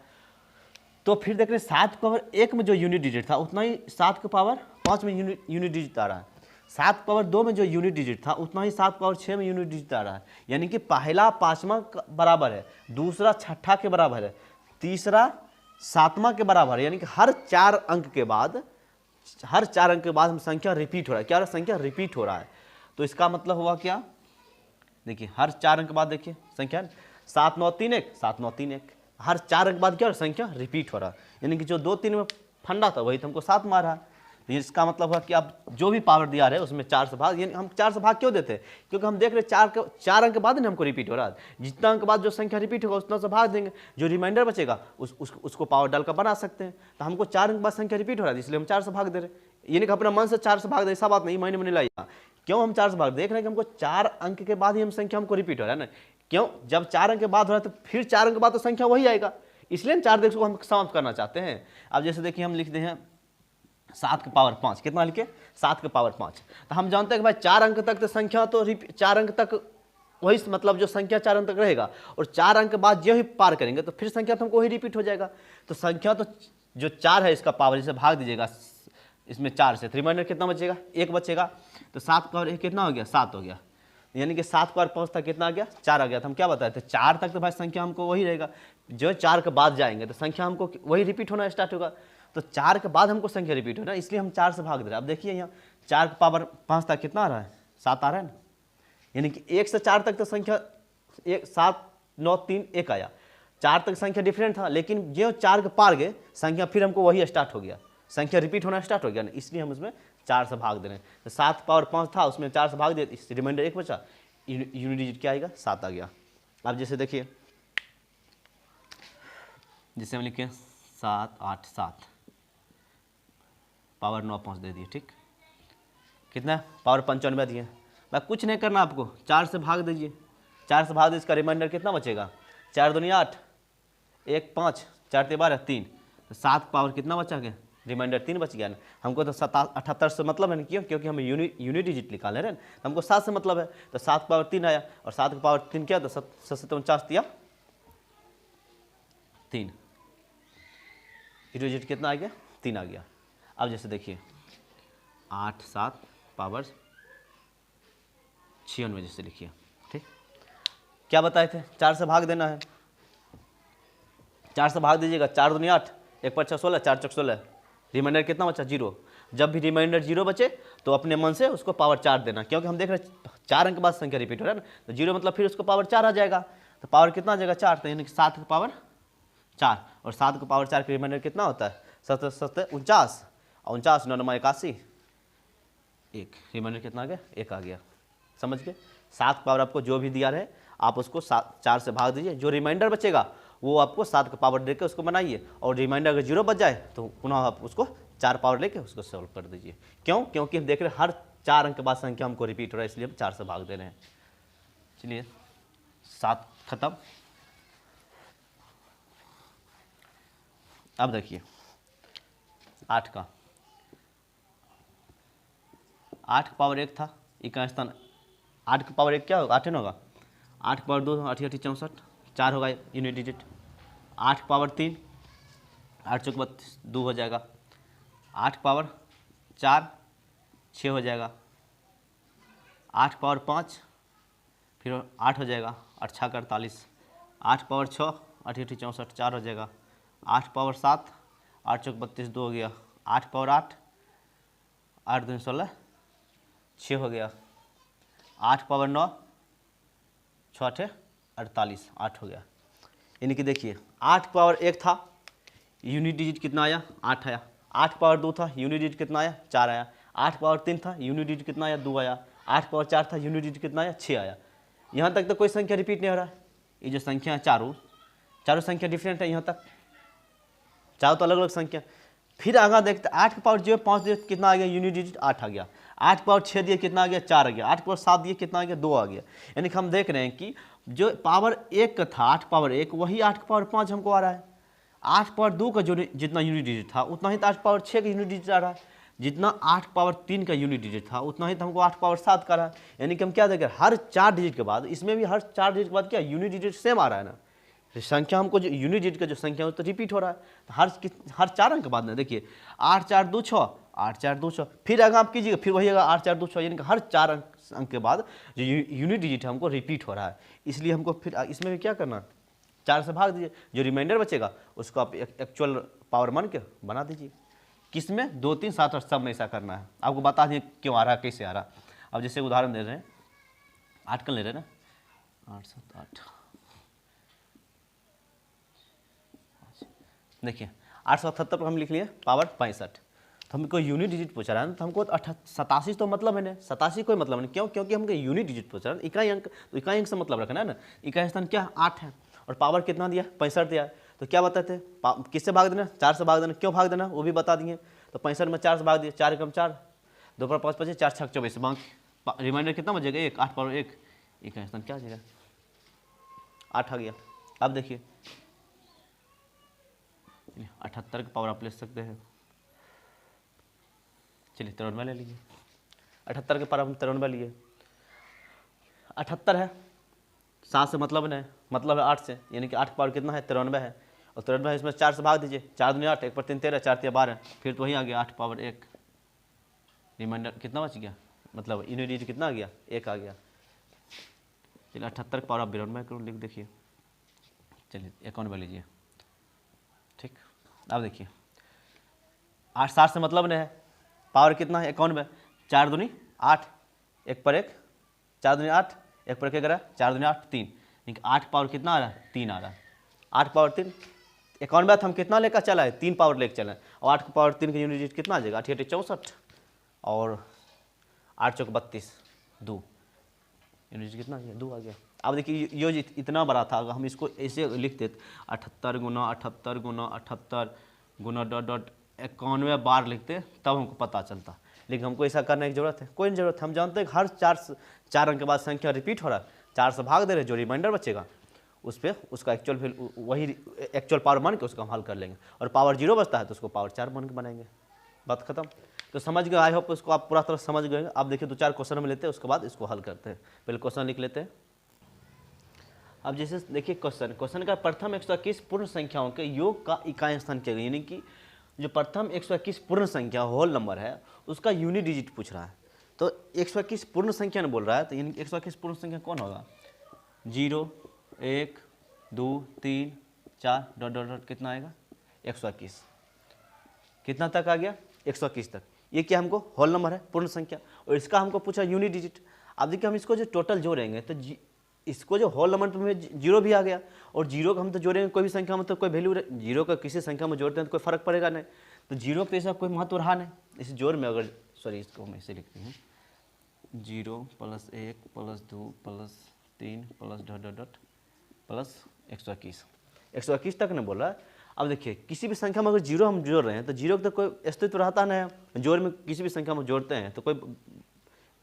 [SPEAKER 1] तो फिर देख रहे हैं 7 पावर 1 में जो यूनिट डिजिट था उतना ही 7 के पावर 5 में यूनिट डिजिट आ रहा है, 7 पावर 2 में जो यूनिट डिजिट था उतना ही 7 पावर 6 में यूनिट डिजिट आ रहा है। यानी कि पहला 5वां बराबर है, दूसरा 6ठा के बराबर है, तीसरा 7वां के बराबर है। यानी कि हर 4 अंक के बाद हम संख्या रिपीट हो रहा है, क्या हो रहा है संख्या रिपीट हो रहा है। तो इसका मतलब हुआ क्या, देखिए हर 4 अंक के बाद देखिए संख्या 7 9 3 1 7 9 3 1, हर 4 अंक बाद क्या हो रहा है, संख्या रिपीट हो रहा है, यानी कि जो 2 3 में फंडा था वही तो हमको 7 मार रहा है। तो इसका मतलब है कि आप जो भी पावर दिया रहे उसमें 4 से भाग, यानी हम 4 से भाग क्यों देते हैं, क्योंकि हम देख रहे हैं 4 अंक बाद हमको रिपीट हो रहा है, जितना अंक बाद जो संख्या रिपीट होगा उतना से भाग देंगे, जो रिमाइंडर बचेगा उसको पावर डालकर बना सकते हैं। तो हमको 4 अंक बाद संख्या रिपीट हो रहा है इसलिए हम 4 से भाग दे रहे हैं, यानी कि अपना मन से 4 से भाग दे, ऐसा बात नहीं मायने में नहीं लाइए। क्यों हम 4 से भाग देख रहे हैं कि हमको 4 अंक के बाद ही हम संख्या हमको रिपीट हो रहा है ना, क्यों, जब 4 अंक के बाद हो रहा है तो फिर 4 अंक के बाद तो संख्या वही आएगा, इसलिए हम 4 को हम समाप्त करना चाहते हैं। अब जैसे देखिए हम लिखते हैं 7 की पावर 5, कितना लिखे 7 की पावर 5, तो हम जानते हैं कि भाई 4 अंक तक तो संख्या तो 4 अंक तक वही, मतलब जो संख्या 4 अंक तक रहेगा, और 4 अंक के बाद जो ही पार करेंगे तो फिर संख्या तो हमको वही रिपीट हो जाएगा। तो संख्या तो जो 4 है इसका पावर इसे भाग दीजिएगा इसमें 4 से, तो रिमाइंडर कितना बचेगा, 1 बचेगा। तो 7 पावर 1 कितना हो गया, 7 हो गया, यानी कि 7 पावर 5 तक कितना आ गया, 4 आ गया। तो हम क्या बताए थे, 4 तक तो भाई संख्या हमको वही रहेगा, जो 4 के बाद जाएंगे तो संख्या हमको वही रिपीट होना स्टार्ट होगा। तो 4 के बाद हमको संख्या रिपीट हो रहा है इसलिए हम 4 से भाग दे रहे हैं। अब देखिए यहाँ 4 की पावर 5 तक कितना आ रहा है, 7 आ रहा है ना, यानी कि 1 से 4 तक तो संख्या 7 9 3 1 आया, 4 तक संख्या डिफरेंट था, लेकिन जो 4 के पार गए संख्या फिर हमको वही स्टार्ट हो गया, संख्या रिपीट होना स्टार्ट हो गया ना, इसलिए हम उसमें 4 से भाग दे रहे हैं। तो 7 पावर 5 था उसमें 4 से भाग दिए, रिमाइंडर 1 बचा, यूनिट डिजिट क्या आएगा, 7 आ गया। अब जैसे देखिए जैसे हम लिखे 7 8 7 पावर 9 5 दे दिए, ठीक, कितना पावर 95 दिए। भाई कुछ नहीं करना आपको, 4 से भाग दीजिए, 4 से भाग दीजिए, इसका रिमाइंडर कितना बचेगा, 4 दूनी 8 1 5 4 3 12 3, तो 7 पावर कितना बचा गया, रिमाइंडर 3 बच गया ना। हमको तो 78 से मतलब है ना, क्यों, क्योंकि हम यूनिट डिजिट निकाले रहे हैं, तो हमको 7 से मतलब है, तो 7 पावर 3 आया, और 7 की पावर 3 क्या, तो 7 49 दिया 3, डिजिट कितना आ गया, 3 आ गया। अब जैसे देखिए 8 7 पावर 96 जैसे लिखिए, ठीक, क्या बताए थे, 4 से भाग देना है, 4 से भाग दीजिएगा, 4 दूनी 8 1 5 6 16 4 चौक 16, रिमाइंडर कितना बचा, 0। जब भी रिमाइंडर 0 बचे तो अपने मन से उसको पावर 4 देना, क्योंकि हम देख रहे हैं 4 अंक के बाद संख्या रिपीट हो रहा है ना, तो 0 मतलब फिर उसको पावर 4 आ जाएगा, तो पावर कितना आ जाएगा 4, तो यानी कि 7 की पावर 4, और 7 की पावर 4 का रिमाइंडर कितना होता है, 7 7 49, और 49 9 9 81 1, रिमाइंडर कितना आ गया, 1 आ गया। समझ गए, 7 पावर आपको जो भी दिया रहे आप उसको 4 से भाग दीजिए, जो रिमाइंडर बचेगा वो आपको 7 का पावर देकर उसको बनाइए, और रिमाइंडर अगर 0 बच जाए तो पुनः आप उसको 4 पावर लेके उसको सॉल्व कर दीजिए। क्यों, क्योंकि हम देख रहे हैं हर 4 अंक के बाद संख्या हमको रिपीट हो रहा है, इसलिए हम 4 से भाग दे रहे हैं। चलिए 7 खत्म। अब देखिए 8 का 8 पावर 1 था, इका स्थान 8 का पावर 1 क्या होगा, 8 ही ना होगा, 8 पावर 2 8 8 64 4 होगा यूनिट डिजिट, 8 पावर 3 8 चौक 32 2 हो जाएगा, 8 पावर 4 6 हो जाएगा, 8 पावर 5 फिर 8 हो जाएगा, 8 6 48, 8 पावर 6 8 8 64 4 हो जाएगा, 8 पावर 7 8 चौक 32 2 हो गया, 8 पावर 8 8 2 16 6 हो गया, 8 पावर 9 6 8 48 8 हो गया। यानी कि देखिए 8 पावर 1 था, यूनिट डिजिट कितना आया, 8 आया, 8 पावर 2 था, यूनिट डिजिट कितना आया, 4 आया, 8 पावर 3 था, यूनिट डिजिट कितना आया, 2 आया, 8 पावर 4 था, यूनिट डिजिट कितना आया, 6 आया। यहाँ तक तो कोई संख्या रिपीट नहीं हो रहा है, ये जो संख्या है चारों संख्या डिफरेंट है, यहाँ तक चारों तो अलग अलग संख्या। फिर आगे देखते 8 के पावर 5 दिए कितना आ गया, यूनिट डिजिट 8 आ गया, 8 पावर 6 दिए कितना आ गया, 4 आ गया, 8 पावर 7 दिए कितना आ गया, 2 आ गया। यानी कि हम देख रहे हैं कि जो पावर 1 का था 8 पावर 1 वही 8 पावर 5 हमको आ रहा है, 8 पावर 2 का जो जितना यूनिट डिजिट था उतना ही तो 8 पावर 6 का यूनिट डिजिट आ रहा है, जितना 8 पावर 3 का यूनिट डिजिट था उतना ही तो हमको 8 पावर 7 का रहा है। यानी कि हम क्या देख रहे हैं, हर 4 डिजिट के बाद, इसमें भी हर 4 डिजिट के बाद क्या यूनिट डिजिट सेम आ रहा है ना, संख्या हमको जो यूनिट डिजिट का जो संख्या है तो रिपीट हो रहा है। तो हर 4 अंक के बाद ना देखिए 8 4 2 6 8 4 2 6, फिर अगर आप कीजिएगा फिर वही अगर 8 4 2 6, यानी कि हर 4 अंक के बाद जो यूनिट डिजिट है हमको रिपीट हो रहा है, इसलिए हमको फिर इसमें भी क्या करना, 4 से भाग दीजिए, जो रिमाइंडर बचेगा उसको आप एक्चुअल पावर मान के बना दीजिए। किस में 2 3 7 8 सब में ऐसा करना है, आपको बता दिए क्यों आ रहा है, कैसे आ रहा है। अब जैसे उदाहरण दे रहे हैं 8 का ले रहे हैं ना, 8 7 8 देखिए 878 पर हम लिख लिए पावर 65, तो हमको यूनिट डिजिट पूछ रहा है ना, तो हमको 87 तो मतलब है ना, 87 कोई मतलब नहीं, क्यों? क्योंकि हमको यूनिट डिजिट पूछ रहा है, इकाई अंक, तो इकाई अंक से मतलब रखना है ना। इकाई स्थान क्या 8 है और पावर कितना दिया 65 दिया है, तो क्या बताते हैं किससे भाग देना, 4 से भाग देना, क्यों भाग देना वो भी बता दिए। तो 65 में 4 से भाग दिए, 4 एकम 4, 2 पर 5 25, 4 6 24, बाकी रिमाइंडर कितना बचेगा 1, 8 पावर 1, इकाई स्थान क्या आ जाएगा 8 आ गया। अब देखिए 78 का पावर आप ले सकते हैं, चलिए 93 ले लीजिए, 78 के पावर हम 93 लिए, 78 है 7 से मतलब नहीं, मतलब है 8 से, यानी कि 8 पावर कितना है 93 है, और 93 इसमें 4 से भाग दीजिए, 4 दूनी 8, 1 पर 3 13, 4 3 12, फिर तो वही आ गया 8 पावर 1, रिमाइंडर कितना बच गया, मतलब यूनिट कितना आ गया 1 आ गया। चलिए 78 का पावर आप 92 करो लिख देखिए, चलिए 91 लीजिए, ठीक। अब देखिए 8 7 से मतलब नहीं है, पावर कितना है 91, 4 दूनी 8, 1 पर 1, 4 दूनी 8, 1 पर 11, 4 दूनी 8 3, यानी 8 पावर कितना आ रहा है 3 आ रहा है, 8 पावर 3, 91 हम कितना लेकर चला है 3 पावर लेकर चला है, और 8 पावर 3 का यूनिट कितना आ जाएगा 8 8 64, और 8 चौक 32 2, यूनिट कितना आ गया 2 आ गया। अब देखिए ये इतना बड़ा था, अगर हम इसको ऐसे लिख देते 78 गुना 78 गुना 78 गुना डॉट डॉट 91 बार लिखते तब हमको पता चलता, लेकिन हमको ऐसा करने की जरूरत है कोई नहीं जरूरत, हम जानते हैं कि हर 4 अंक के बाद संख्या रिपीट हो रहा है, 4 से भाग दे रहे, जो रिमाइंडर बचेगा उस पर उसका एक्चुअल वही एक्चुअल पावर मान के उसको हम हल कर लेंगे, और पावर 0 बचता है तो उसको पावर 4 मान के बनाएंगे, बात खत्म। तो समझ गए, आई होप उसको आप पूरा तरह समझ गए। आप देखिए 2-4 क्वेश्चन हम लेते हैं, उसके बाद इसको हल करते हैं। पहले क्वेश्चन लिख लेते हैं। अब जैसे देखिए क्वेश्चन का प्रथम 121 पूर्ण संख्याओं के योग का इकाई स्थान किया गया, यानी कि जो प्रथम 121 पूर्ण संख्या होल नंबर है उसका यूनिट डिजिट पूछ रहा है। तो 121 पूर्ण संख्या ने बोल रहा है, तो यानी कि 121 पूर्ण संख्या कौन होगा 0 1 2 3 4 डॉट डॉट डॉट कितना आएगा 121, कितना तक आ गया 121 तक। ये क्या हमको होल नंबर है पूर्ण संख्या, और इसका हमको पूछा यूनिट डिजिट। अब देखिए हम इसको जो टोटल जोड़ेंगे तो इसको जो होल नंबर में 0 भी आ गया, और 0 को हम तो जोड़ेंगे कोई भी संख्या में तो कोई वैल्यू, 0 का किसी संख्या में जोड़ते हैं तो कोई फर्क पड़ेगा नहीं, तो 0 पे ऐसा कोई महत्व रहा नहीं इस जोड़ में। अगर सॉरी इसको हम ऐसे लिखते हैं 0 + 1 + 2 + 3 + डॉट डॉट डॉट प्लस 121 तक ने बोला। अब देखिए किसी भी संख्या में अगर 0 हम जोड़ रहे हैं तो 0 का तो कोई अस्तित्व रहता नहीं है, जोड़ में किसी भी संख्या में जोड़ते हैं तो कोई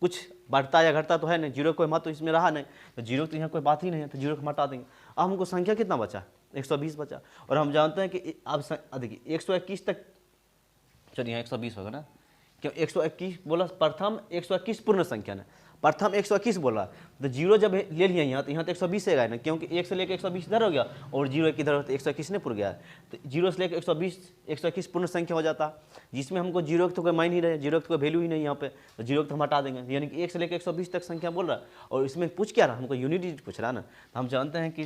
[SPEAKER 1] कुछ बढ़ता या घटता तो है नहीं, 0 कोई महत्व इसमें रहा नहीं, तो 0 तो यहाँ कोई बात ही नहीं है, तो 0 को हटा देंगे। अब हमको संख्या कितना बचा 120 बचा, और हम जानते हैं कि अब देखिए 121 तक, चलिए यहाँ 120 होगा ना, क्यों 121 बोला प्रथम 121 पूर्ण संख्या ने, प्रथम 121 बोला, तो 0 जब ले लिया यहाँ तो 120 है ना, क्योंकि 1 से लेकर 120 इधर हो गया और 0 1 इधर, तो 121 ने पूर गया, तो 0 से लेकर 121 पूर्ण संख्या हो जाता, जिसमें हमको 0 तो कोई मायने ही नहीं, 0 की कोई वैल्यू ही नहीं यहाँ पे, तो 0 तो हम हटा देंगे, यानी कि 1 से लेकर 120 तक संख्या बोल रहा है। और इसमें पूछ क्या रहा, हमको यूनिट डिजिट पूछ रहा ना, तो हम जानते हैं कि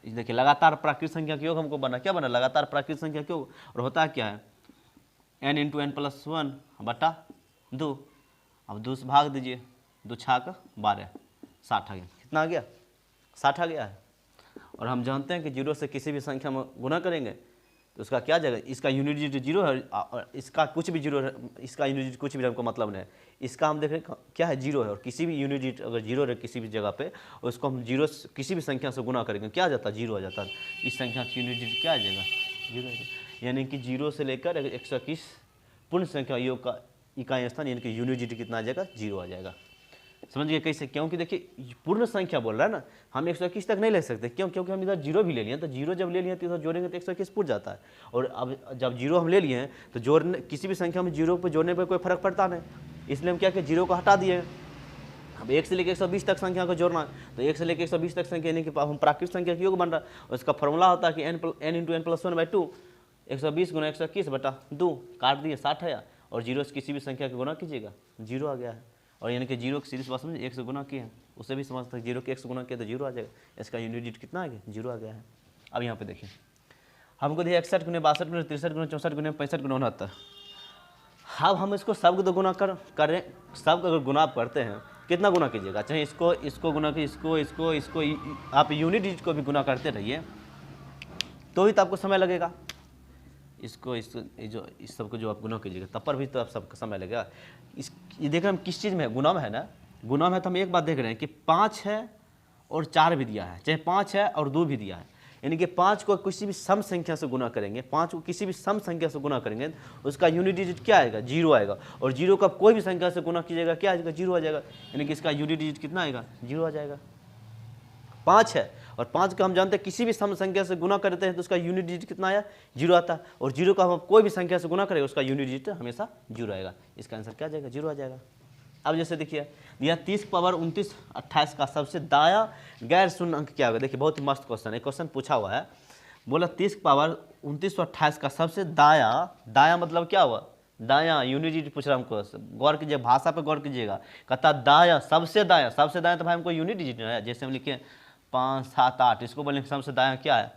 [SPEAKER 1] देखिए लगातार प्राकृतिक संख्या के योग हमको बना, क्या बना लगातार प्राकृतिक संख्या के योग, और होता क्या है n × n + 1 बटा 2, अब 2 से भाग दीजिए, 2 छाक 12 60 आ गया, कितना आ गया 60 आ गया है। और हम जानते हैं कि 0 से किसी भी संख्या में गुना करेंगे तो उसका क्या जाएगा, इसका यूनिट डिजिट 0 है और इसका कुछ भी 0 है, इसका यूनिट डिजिट कुछ भी हमको मतलब नहीं है, इसका हम देखें क्या है 0 है, और किसी भी यूनिट डिजिट अगर 0 है किसी भी जगह पे और उसको हम 0 किसी भी संख्या से गुना करेंगे क्या आ जाता है 0 आ जाता है, इस संख्या की यूनिट डिजिट क्या आ जाएगा 0 आ जाएगा। यानी कि 0 से लेकर 121 पूर्ण संख्या योग का इकाई स्थान यानी कि यूनिट डिजिट कितना आ जाएगा 0 आ जाएगा। समझ गए कैसे, क्योंकि देखिए पूर्ण संख्या बोल रहा है ना, हम 121 तक नहीं ले सकते, क्यों, क्योंकि हम इधर 0 भी ले लिए, तो 0 जब ले लिए तो इधर जोड़ेंगे तो 121 पूछ जाता है। और अब जब 0 हम ले लिए हैं तो जोड़ने किसी भी संख्या में 0 पर जोड़ने पर कोई फर्क पड़ता नहीं, इसलिए हम क्या किया 0 को हटा दिए। अब 1 से लेकर 120 तक संख्या को जोड़ना है, तो 1 से लेकर 120 तक संख्या यानी कि हम प्राकृतिक संख्या के योग बन रहा है, उसका फॉर्मूला होता है कि n × n + 1/2, 120 × 121 बटा 2 काट दिए 60 है, और 0 से किसी भी संख्या को गुना कीजिएगा 0 आ गया है। और यानी कि 0 की सीरीज बात समझे 1 से गुना किए हैं उससे भी समझ सकते 0 के 1 से गुना किया तो 0 आ जाएगा, इसका यूनिट डिजिट कितना आ गया 0 आ गया है। अब यहाँ पे देखिए हमको दिया 61 × 62 × 63 × 64 × 65 × 69। अब हम इसको सब तो गुना करें, सब अगर गुना आप करते हैं कितना गुना कीजिएगा, चाहे इसको गुना कीजिए, इसको आप यूनिट डिजिट को भी गुना करते रहिए तो ही तो आपको समय लगेगा। इसको इस सबको जो आप गुना कीजिएगा तब पर भी तो आप सबका समय लगेगा। ये देख रहे हैं हम किस चीज़ में है, गुना में है ना। गुना में तो हम एक बात देख रहे हैं कि 5 है और 4 भी दिया है, चाहे 5 है और 2 भी दिया है, यानी कि 5 को किसी भी सम संख्या से गुना करेंगे, 5 को किसी भी सम संख्या से गुना करेंगे उसका यूनिट डिजिट क्या आएगा, 0 आएगा। और 0 का कोई भी संख्या से गुना कीजिएगा क्या आएगा, 0 आ जाएगा, यानी कि इसका यूनिट डिजिट कितना आएगा, 0 आ जाएगा। 5 है और 5 का हम जानते हैं किसी भी सम संख्या से गुना करते हैं तो उसका यूनिट डिजिट कितना आया, 0 आता है। और 0 का हम कोई भी संख्या से गुना करेंगे उसका यूनिट डिजिट हमेशा 0 आएगा। इसका आंसर क्या आ जाएगा, 0 आ जाएगा। अब जैसे देखिए यह 30 की पावर 29 28 का सबसे दाया गैर शून्य अंक क्या होगा। देखिए बहुत ही मस्त क्वेश्चन है, क्वेश्चन पूछा हुआ है, बोला 30 की पावर 29 और 28 का सबसे दाया, दाया मतलब क्या हुआ, दाया यूनिट डिजिट पूछ रहा हमको, गौर कीजिए भाषा पे गौर कीजिएगा। कहता दाया, सबसे दाया, सबसे दाया तो भाई हमको यूनिट डिजिट है, जैसे हम लिखे 5 7 8, इसको बोलें सबसे दाया क्या है,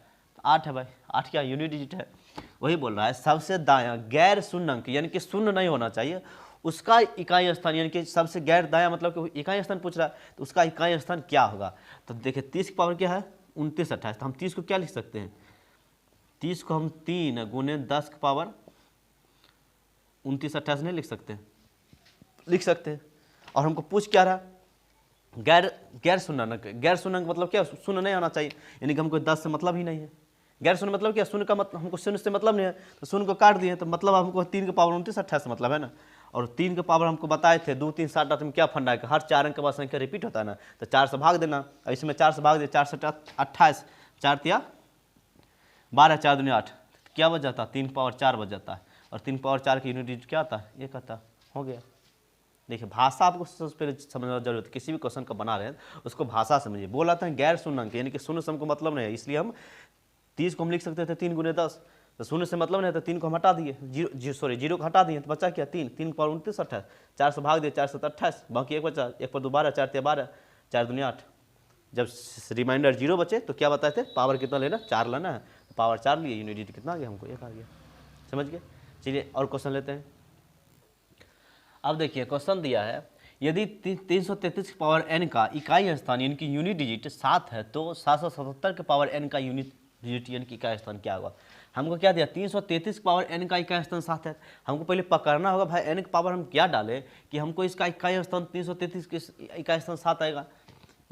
[SPEAKER 1] 8 है भाई, 8 क्या यूनिट डिजिट है। वही बोल रहा है सबसे दाया गैर शून्य अंक, यानी कि शून्य नहीं होना चाहिए, उसका इकाई स्थान, यानी कि सबसे गैर दाया मतलब कि इकाई स्थान पूछ रहा है तो उसका इकाई स्थान क्या होगा। तो देखिए 30 की पावर क्या है 29 28, तो हम 30 को क्या लिख सकते हैं, 30 को हम 3 गुने 10 की पावर 29 28 नहीं लिख सकते, लिख सकते हैं। और हमको पूछ क्या रहा, गैर शून्य अंक, गैर शून्य अंक मतलब क्या, शून्य नहीं होना चाहिए, यानी कि हमको 10 से मतलब ही नहीं है। गैर शून्य मतलब क्या, शून्य का मतलब हमको शून्य से मतलब नहीं है, तो शून्य को काट दिए तो मतलब हमको 3 की पावर 29 28 से मतलब है ना। और 3 के पावर हमको बताए थे 2 3 7 8 में क्या फंडा है, हर 4 अंक के बाद संख्या रिपीट होता है ना, तो 4 से भाग देना, और इसमें 4 से भाग दिया, 4 से 28, 4 तिया 12, 4 दूनी 8, क्या बच जाता है, 3 पावर 4 बच जाता है। और 3 पावर 4 की यूनिट क्या आता है, 1 आता, हो गया। देखिए भाषा आपको सबसे पहले समझना जरूरत है, किसी भी क्वेश्चन का बना रहे हैं उसको भाषा समझिए। बोला था गैर शून्य अंक, यानी कि शून्य से हमको मतलब नहीं है, इसलिए हम 30 को हम लिख सकते थे 3 गुने 10, तो शून्य से मतलब नहीं, तो 3 को हम हटा दिए, जीरो को हटा दिए तो बचा क्या, 3, 3 पावर 29 28, 4 से भाग दिए, 4 से 28, बाकी 1 बचा, 1 पर 2 12, 4 तिया 12, 4 दूनी 8। जब रिमाइंडर 0 बचे तो क्या बताए थे, पावर कितना लेना, 4 लेना है, तो पावर 4 लिए, यूनिट डिजिट कितना आ गया हमको, 1 आ गया। समझ गए। चलिए और क्वेश्चन लेते हैं। अब देखिए क्वेश्चन दिया है, यदि 333 के पावर n का इकाई स्थान यानी कि यूनिट डिजिट 7 है तो 777 के पावर n का यूनिट डिजिट यानी कि इकाई स्थान क्या होगा। हमको क्या दिया, 333 के पावर n का इकाई स्थान 7 है, हमको पहले पकड़ना होगा भाई n के पावर हम क्या डालें कि हमको इसका इकाई स्थान 333 के इकाई स्थान 7 आएगा,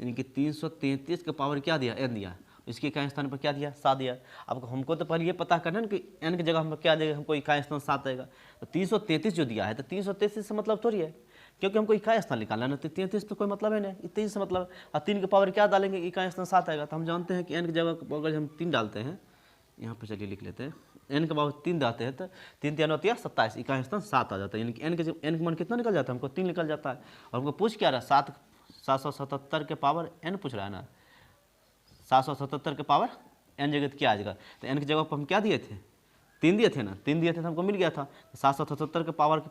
[SPEAKER 1] यानी कि 333 के पावर क्या दिया, n दिया, इसके इकाई स्थान पर क्या दिया, 7 दिया। अब हमको तो पहले ये पता करना है कि n की जगह हम क्या देगा, हमको इकाई स्थान 7 आएगा, तो 333 जो दिया है तो 333 से मतलब थोड़ी है, क्योंकि हमको इकाई स्थान निकालना है ना, तो 33 तो कोई मतलब है नहीं, 3 से मतलब। और 3 के पावर क्या डालेंगे, इकाई स्थान 7 आएगा, तो हम जानते हैं कि n की जगह अगर हम 3 डालते हैं, यहाँ पर चलिए लिख लेते हैं, n के पावर 3 डालते हैं तो 3 3 9 27, इकाई स्थान 7 आ जाता है, यानी कि n के मान कितना निकल जाता है, हमको 3 निकल जाता है। और हमको पूछ क्या रहा, 777 के पावर n पूछ रहा है ना, 777 के पावर n जगह क्या आ जाएगा, तो n की जगह पर हम क्या दिए थे, 3 दिए थे ना, 3 दिए थे तो हमको मिल गया था, तो 777 के पावर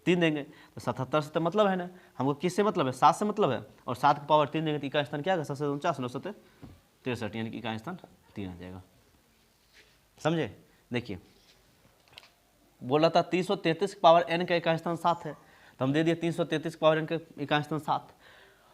[SPEAKER 1] 3 देंगे तो 77 से तो मतलब है ना, हमको किससे मतलब है, 7 से मतलब है, और 7 के पावर 3 देंगे तो इकाई स्थान क्या आएगा, 7 9 63, यानी कि इकाई स्थान 3 आ जाएगा। समझे। देखिए बोला था 333 के पावर n का इकाई स्थान 7 है, तो हम दे दिए 333 के पावर n का इकाई स्थान 7,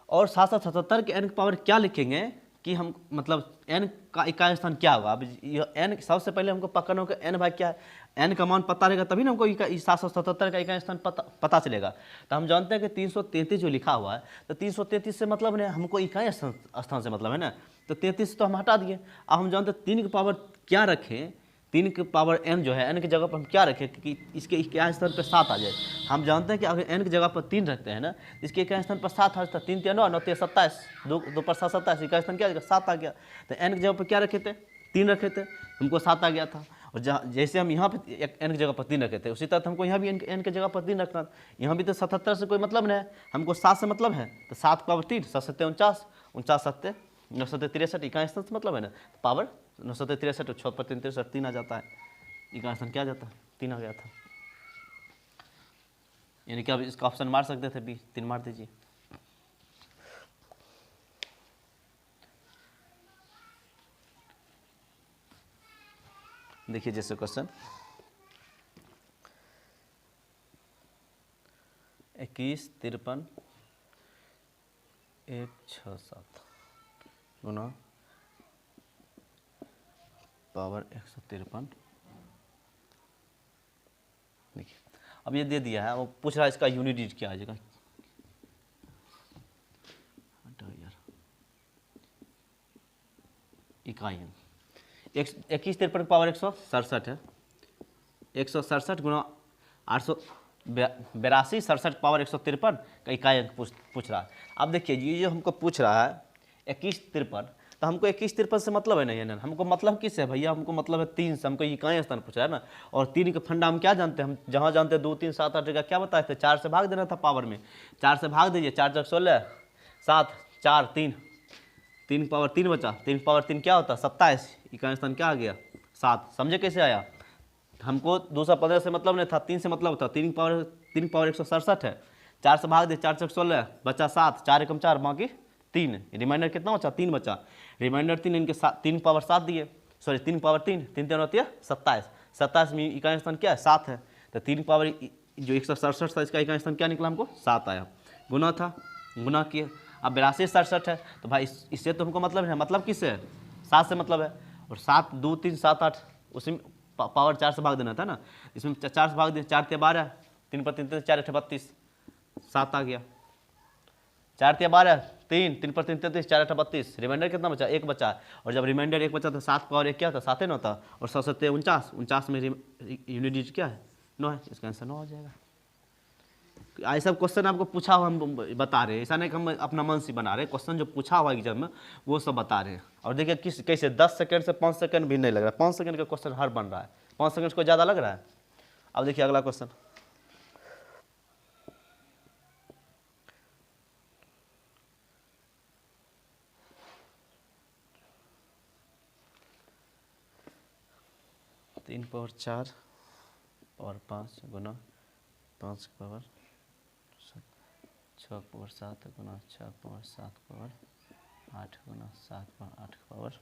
[SPEAKER 1] और 777 के n के पावर क्या लिखेंगे कि हम मतलब n का इकाई स्थान क्या होगा। अब यह n सबसे पहले हमको पकड़ना होगा n भाई क्या है, n का मान पता रहेगा तभी ना हमको 777 का इकाई स्थान पता चलेगा। तो हम जानते हैं कि 333 जो लिखा हुआ है तो 333 से मतलब नहीं, हमको इकाई स्थान से मतलब है ना, तो 33 तो हम हटा दिए। अब हम जानते हैं 3 की पावर क्या रखें, 3 के पावर n जो है n की जगह पर हम क्या रखें कि इसके इकाई स्थान पर 7 आ जाए। हम जानते हैं कि अगर n की जगह पर 3 रखते हैं ना, इसके इकाई स्थान पर 7 आ जाता है, 3 3 9 9 27, 2 पर 7 27, इकाई स्थान क्या आ जाएगा, 7 आ गया। तो n की जगह पर क्या रखे थे, 3 रखे थे, हमको 7 आ गया था। और जैसे हम यहाँ पे n की जगह पर 3 रखे थे उसी तरह हमको यहाँ भी n की जगह पर 3 रखना। यहाँ भी तो 77 से कोई मतलब नहीं है, हमको 7 से मतलब है, तो 7 पावर 3, 7 7 49, 49 7 9 7 63, इकाई स्थान से मतलब है ना, तो पावर 9 7 63, 6 पर 3 63, 3 आ जाता है, इकाई स्थान क्या आ जाता है, 3 आ गया था। यानी कि अब इसका ऑप्शन मार सकते थे, बी 3 मार दीजिए। देखिए जैसे क्वेश्चन 21 53 1 6 7 गुना पावर 153 अब ये दे दिया है, वो पूछ रहा है इसका यूनिट डिजिट क्या आ जाएगा। इकाई 21 पावर 167 है, 167 गुना 882 67 पावर 153 का इकाई अंक पूछ रहा है। अब देखिए ये जो हमको पूछ रहा है 2153, तो हमको 2153 से मतलब है नहीं है ना, हमको मतलब किस है भैया, हमको मतलब है 3 से, हमको इकाई स्थान पूछ रहा है ना। और 3 का फंडा हम क्या जानते हैं, हम जहाँ जानते हैं 2 3 7 8 का क्या बताए थे, 4 से भाग देना था पावर में, 4 से भाग दीजिए, 4 4 16 7 4 3 3 पावर 3 बचा, 3 पावर 3 क्या होता है 27, इकाई स्थान क्या आ गया 7। समझे कैसे आया, हमको 215 से मतलब नहीं था, 3 से मतलब था, 3 पावर 167 है, 4 से भाग दे, 4 4 16 बचा 7, 4 एकम 4 बाकी 3, रिमाइंडर कितना बचा 3 बचा, रिमाइंडर 3 इनके 3 पावर 7 दिए, सॉरी 3 पावर 3 3 3 होती है 27, 27 में इकाई स्थान क्या है 7 है, तो 3 पावर जो 167 था इसका इकाई स्थान क्या निकला हमको 7 आया, गुना था, गुना किए। अब 82 67 है, तो भाई इससे तो हमको मतलब है, मतलब किससे है 7 से मतलब है, और 7 2 3 7 8 उसी में पावर 4 से भाग देना था ना, इसमें 4 से भाग दिया, 4 3 12 3 पर 3 4 8 32 7 आ गया, 4 3 12 3 3 पर 3 33 4 8 32, रिमाइंडर कितना बचा 1 बचा, और जब रिमाइंडर 1 बचा तो 7 पावर 1 क्या था 7 9 था, और 7 7 49, 49 में यूनिट डिजिट क्या है 9 है, इसका आंसर 9 हो जाएगा। ऐसा क्वेश्चन आपको पूछा हुआ हम बता रहे हैं, ऐसा नहीं कि हम अपना मन से बना रहे हैं, क्वेश्चन जो पूछा हुआ एग्जाम में वो सब बता रहे हैं। और देखिए किस कैसे 10 सेकंड से 5 सेकंड भी नहीं लग रहा है, 5 सेकंड का क्वेश्चन हर बन रहा है, 5 सेकंड को ज़्यादा लग रहा है। अब देखिए अगला क्वेश्चन, तीन पावर 4 और 5 गुना 5 पावर 6 पावर 7 गुना 6 पावर 7 पावर 8 गुना 7 पावर 8 पावर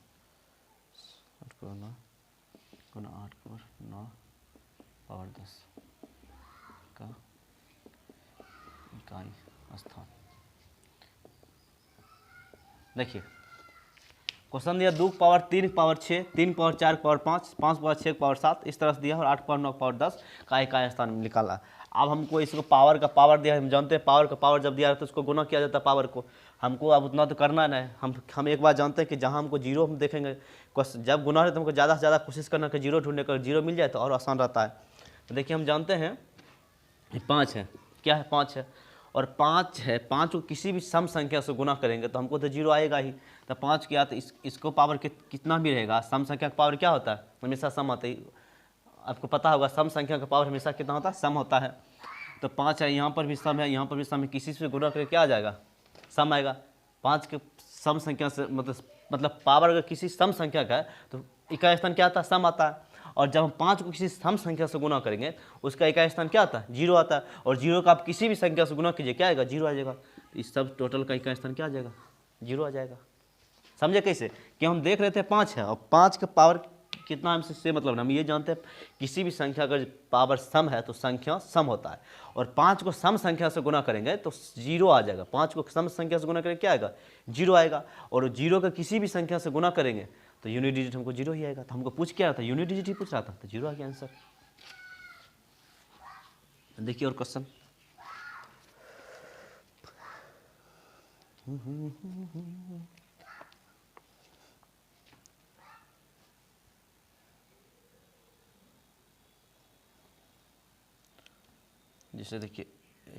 [SPEAKER 1] 8 गुना 8 पावर 9 पावर 10 का इकाई स्थान। देखिए क्वेश्चन दिया 2 power 3 power 6 3 power 4 power 5 5 power 6 power 7 इस तरह से दिया, और 8 पावर 9 पावर 10 का इकाई स्थान निकाला। अब हमको इसको पावर का पावर दिया, हम जानते हैं पावर का पावर जब दिया तो उसको गुना किया जाता है पावर को, हमको अब उतना तो करना नहीं, हम एक बार जानते हैं कि जहाँ हमको जीरो हम देखेंगे, जब गुना है तो हमको ज़्यादा से ज़्यादा कोशिश करना कि जीरो ढूंढने का, जीरो मिल जाए तो और आसान रहता है। तो देखिए हम जानते हैं 5 है, क्या है 5 है, और 5 है, 5 को किसी भी सम संख्या से गुना करेंगे तो हमको तो जीरो आएगा ही, तो 5 किया तो इसको पावर कितना भी रहेगा, सम संख्या का पावर क्या होता है हमेशा सम आता है, आपको पता होगा सम संख्या का पावर हमेशा कितना होता है सम होता है। तो 5 है, यहाँ पर भी सम है, यहाँ पर भी सम है, किसी से गुना करके क्या आ जाएगा सम आएगा। 5 के सम संख्या से मतलब पावर अगर किसी सम संख्या का है तो इकाई स्थान क्या आता है सम आता है, और जब हम 5 को किसी सम संख्या से गुना करेंगे उसका इकाई स्थान क्या आता है जीरो आता है, और जीरो का आप किसी भी संख्या से गुना कीजिए क्या आएगा जीरो आ जाएगा, इस सब टोटल का इकाई स्थान क्या आ जाएगा जीरो आ जाएगा। समझे कैसे कि हम देख रहे थे 5 है, और 5 का पावर कितना हमसे मतलब हम ये जानते हैं किसी भी संख्या अगर पावर सम है तो संख्या सम होता है, और 5 को सम संख्या से गुना करेंगे तो जीरो आ जाएगा, 5 को सम संख्या से गुना करेंगे क्या आएगा जीरो आएगा, और जीरो का किसी भी संख्या से गुना करेंगे तो यूनिट डिजिट हमको जीरो ही आएगा। तो हमको पूछ क्या रहा था यूनिट डिजिट ही पूछ रहा था, तो जीरो आ गया आंसर। देखिए और क्वेश्चन, जैसे देखिए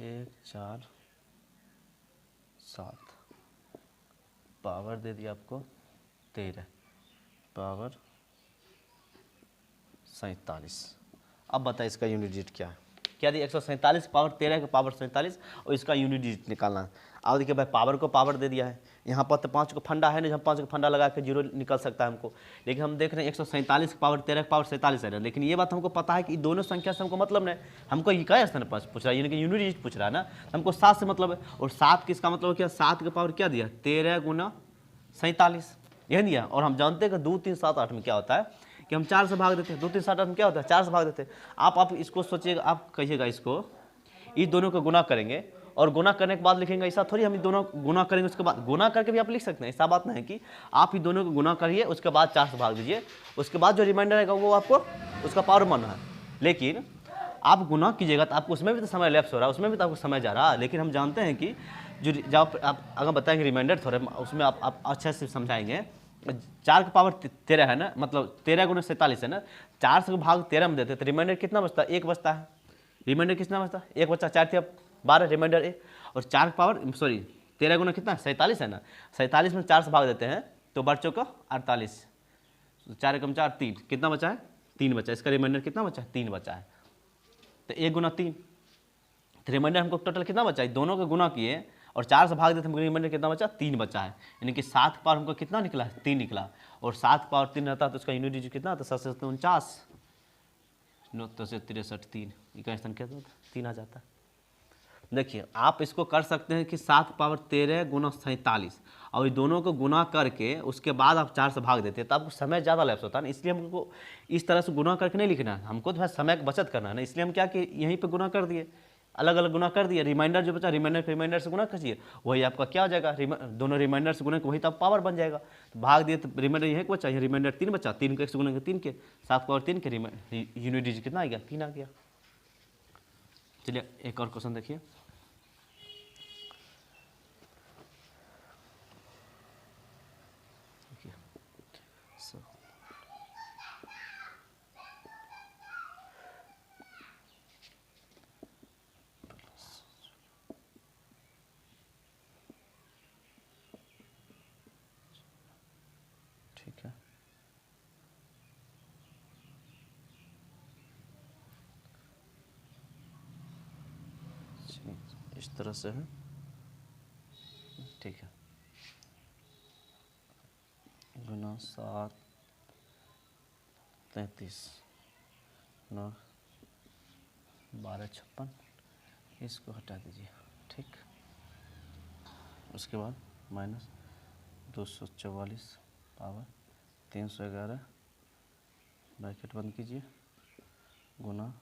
[SPEAKER 1] 1 4 7 पावर दे दिया आपको 13 पावर 47। अब बताइए इसका यूनिट डिजिट क्या है, क्या दिया 147 पावर 13 का पावर 47 और इसका यूनिट डिजिट निकालना है। अब देखिए भाई पावर को पावर दे दिया है, यहाँ पर तो 5 को फंडा है नहीं, हम 5 को फंडा लगा के जीरो निकल सकता है हमको, लेकिन हम देख रहे हैं 147 पावर 13 पावर 47 है, लेकिन ये बात हमको पता है कि दोनों संख्या से हमको मतलब नहीं, हमको इकाई स्थान पूछ रहा है यानी कि यूनिट डिजिट पूछ रहा है ना, हमको 7 से मतलब है, और 7 किसका मतलब क्या 7 का पावर क्या दिया 13 गुना 47 यह दिया, और हम जानते हैं कि 2 3 7 8 में क्या होता है कि हम 4 से भाग देते हैं, 2 3 7 8 में क्या होता है 4 से भाग देते हैं। आप इसको सोचिएगा, आप कहिएगा इसको इस दोनों को गुना करेंगे और गुना करने के बाद लिखेंगे, ऐसा थोड़ी हम ये दोनों गुना करेंगे उसके बाद गुना करके भी आप लिख सकते हैं, ऐसा बात नहीं है कि आप ही दोनों को गुना करिए उसके बाद 4 से भाग दीजिए, उसके बाद जो रिमाइंडर आएगा वो आपको उसका पावर मानना है। लेकिन आप गुना कीजिएगा तो आपको उसमें भी तो समय लैप्स हो रहा है, उसमें भी तो आपको समय जा रहा है। लेकिन हम जानते हैं कि जो जब आप अगर बताएंगे रिमाइंडर थोड़ा, उसमें आप अच्छे से समझाएंगे। 4 का पावर 13 है ना, मतलब 13 गुना 47 है ना, 4 से भाग 13 में देते तो रिमाइंडर कितना बचता है? 1 बचता है। रिमाइंडर कितना बचता है? 1 बच्चा, 4 थे 12, रिमाइंडर 1। और 4 पावर सॉरी 13 गुना कितना? 47 है ना, 47 में 4 से भाग देते हैं तो बढ़ चुका 48, 4 एकम 4, 3, कितना बचा है? 3 बचा। इसका रिमाइंडर कितना बचा है? 3 बचा है। तो 1 गुना 3, तो रिमाइंडर हमको टोटल कितना बचा है? दोनों का गुना किए और 4 से भाग देते हमको रिमाइंडर कितना बचा? 3 बचा है। यानी कि 7 पावर हमको कितना निकला? 3 निकला। और 7 पावर 3 रहता है तो उसका यूनिट डिजिट कितना था? 7 से 49, 9 से 63, 3 इकाई स्थान कितना था? 3 आ जाता है। देखिए आप इसको कर सकते हैं कि 7 पावर 13 गुना 47, और ये दोनों को गुना करके उसके बाद आप 4 से भाग देते हैं तो आपको समय ज़्यादा लैप्स होता है ना, इसलिए हमको इस तरह से गुना करके नहीं लिखना है, हमको तो भाई समय की बचत करना है ना। इसलिए हम क्या कि यहीं पे गुना कर दिए, अलग अलग गुना कर दिए। रिमाइंडर जो बचा, रिमाइंडर से गुना कीजिए, वही आपका क्या हो जाएगा? दोनों रिमाइंडर से गुना, वही तो पावर बन जाएगा। तो भाग दिए तो रिमाइंडर यही बचा, ये रिमाइंडर 3 बचा, 3 के 1 से गुना के 3 के, 7 पावर 3 के यूनिट डिजिट कितना आ गया? 3 आ गया। चलिए एक और क्वेश्चन देखिए। ठीक है, इस तरह से है, ठीक है। गुना 7, 33, 9, 12, 56, इसको हटा दीजिए, ठीक। उसके बाद माइनस 244 पावर 311, ब्रैकेट बंद कीजिए, गुना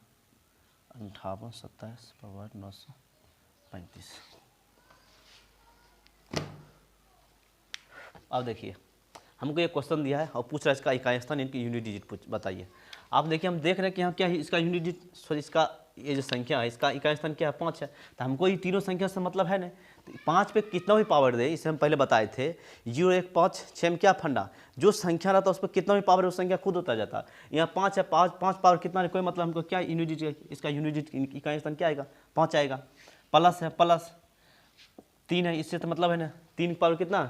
[SPEAKER 1] 58, 27 पावर 935। अब देखिए हमको ये क्वेश्चन दिया है और पूछ रहा है इसका इकाई स्थान इनकी यूनिट डिजिट बताइए। आप देखिए हम देख रहे हैं कि यहाँ क्या है, इसका यूनिट डिजिट सॉरी इसका ये जो संख्या है इसका इकाई स्थान क्या है? 5 है। तो हमको ये तीनों संख्या से मतलब है ना, तो 5 पे कितना भी पावर दे, इसे हम पहले बताए थे 0, 1, 5, 6 में क्या फंडा, जो संख्या रहता है उस पर कितना भी पावर है उस संख्या खुद होता जाता है। यहाँ 5 है, 5 पावर कितना है कोई मतलब, हमको क्या यूनिट डिजिट, इसका यूनिट डिजिट इकाई स्थान क्या आएगा? 5 आएगा। प्लस है, प्लस 3 है, इससे तो मतलब है ना 3 पावर कितना?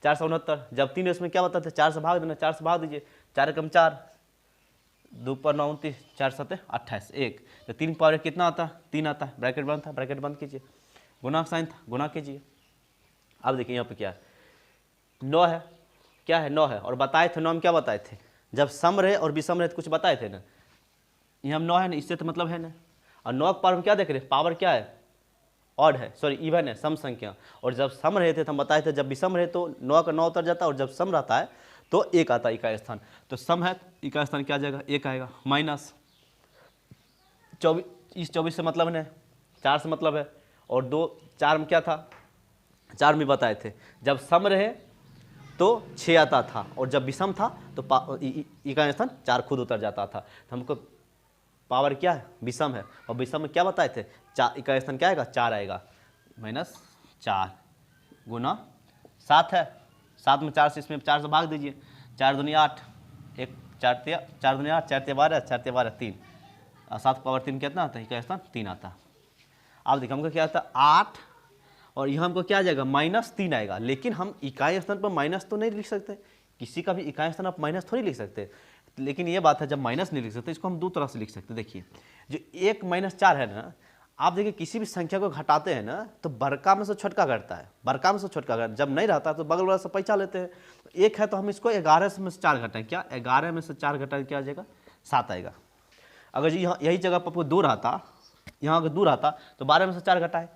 [SPEAKER 1] 469। जब 3 है उसमें क्या बताते? 4 से भाग देना, 4 से भाग दीजिए, 4 एकम 4, 2 पर 9, 29, 4 7 28, 1, तो 3 पावर कितना आता है? 3 आता है। ब्रैकेट बंद था, ब्रैकेट बंद कीजिए, गुना साइन था, गुना कीजिए। अब देखिए यहाँ पे क्या है, 9 है, क्या है? 9 है। और बताए थे 9 में क्या बताए थे? जब सम रहे और विषम रहे तो कुछ बताए थे ना, यहाँ हम 9 है ना, इससे तो मतलब है ना। और 9 के पावर में क्या देख रहे? पावर क्या है? ऑड है, सॉरी इवन है, सम संख्या। और जब सम रहे थे तो हम बताए थे जब विषम रहे तो 9 का 9 उतर जाता है, और जब सम रहता है तो 1 आता है इकाई स्थान। तो सम है, इकाई स्थान क्या आ जाएगा? 1 आएगा। माइनस 24, इस 24 से मतलब है, 4 से मतलब है, और 2, 4 में क्या था? 4 में बताए थे जब सम रहे तो 6 आता था, और जब विषम था तो इकाई स्थान 4 खुद उतर जाता था। तो हमको पावर क्या है? विषम है, और विषम में क्या बताए थे? 4, इकाई स्थान क्या आएगा? 4 आएगा। -4 गुना 7 है, 7 में 4 से इसमें 4 से भाग दीजिए, 4 दूनी 8, 1 4 दूनी 8, 4 12, 4 12 3, और 7 पावर 3 कितना आता है? इकाई स्थान 3 आता है। अब देखिए हमको क्या आता है? 8, और यहाँ हमको क्या आ जाएगा? -3 आएगा। लेकिन हम इकाई स्थान पर माइनस तो नहीं लिख सकते, किसी का भी इकाई स्थान आप माइनस थोड़ी लिख सकते। लेकिन ये बात है जब माइनस नहीं लिख सकते, इसको हम दो तरह से लिख सकते। देखिए जो 1 - 4 है ना, आप देखिए किसी भी संख्या को घटाते हैं ना तो बड़का में से छोटका घटता है, बड़का में से छोटका घटता है। जब नहीं रहता तो बगल वाला से पैसा लेते हैं। तो 1 है तो हम इसको 11 में से 4 घटाएं, क्या 11 में से 4 घटाएं क्या आ जाएगा? 7 आएगा। अगर जी यहाँ यही जगह पर आपको 2 रहता, यहाँ अगर 2 रहता तो 12 में से 4 घटाए,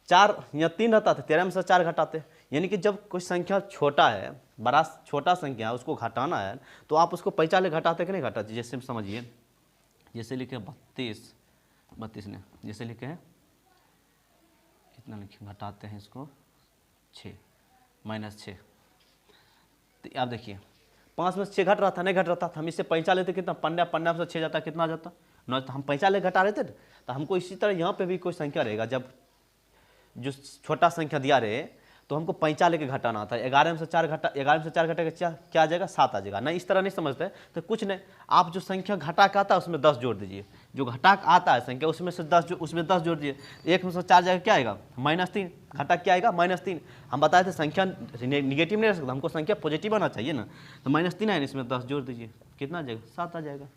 [SPEAKER 1] 4 या 3 रहता तो 13 में से 4 घटाते। यानी कि जब कोई संख्या छोटा है, बड़ा छोटा संख्या है, उसको घटाना है तो आप उसको पैसा ले घटाते कि नहीं घटाते? जैसे समझिए, जैसे लिखे 32 ने, जैसे लिखे हैं कितना लिखे, घटाते हैं इसको 6 -6। तो आप देखिए 5 में से 6 घट रहा था, नहीं घट रहा था, हम इससे पैंचा लेते कितना, 15 में से 6 जाता कितना आ जाता 9, तो हम पैंचा ले घटा लेते। तो हमको इसी तरह यहाँ पे भी कोई संख्या रहेगा, जब जो छोटा संख्या दिया रहे तो हमको पैंचा लेके घटाना था। 11 में से 4 घटाएगा क्या आ जाएगा, 7 आ जाएगा। नहीं, इस तरह नहीं समझते तो कुछ नहीं, आप जो संख्या घटा के आता है उसमें 10 जोड़ दीजिए, जो घटा के आता है संख्या उसमें से 10 जोड़ दीजिए। 1 में से 4 जाएगा क्या आएगा, -3, घटा क्या आएगा, -3। हम बताए थे संख्या निगेटिव नहीं रह सकता, हमको संख्या पॉजिटिव आना चाहिए ना, तो -3 है, इसमें 10 जोड़ दीजिए, कितना आ जाएगा, 7 आ जाएगा।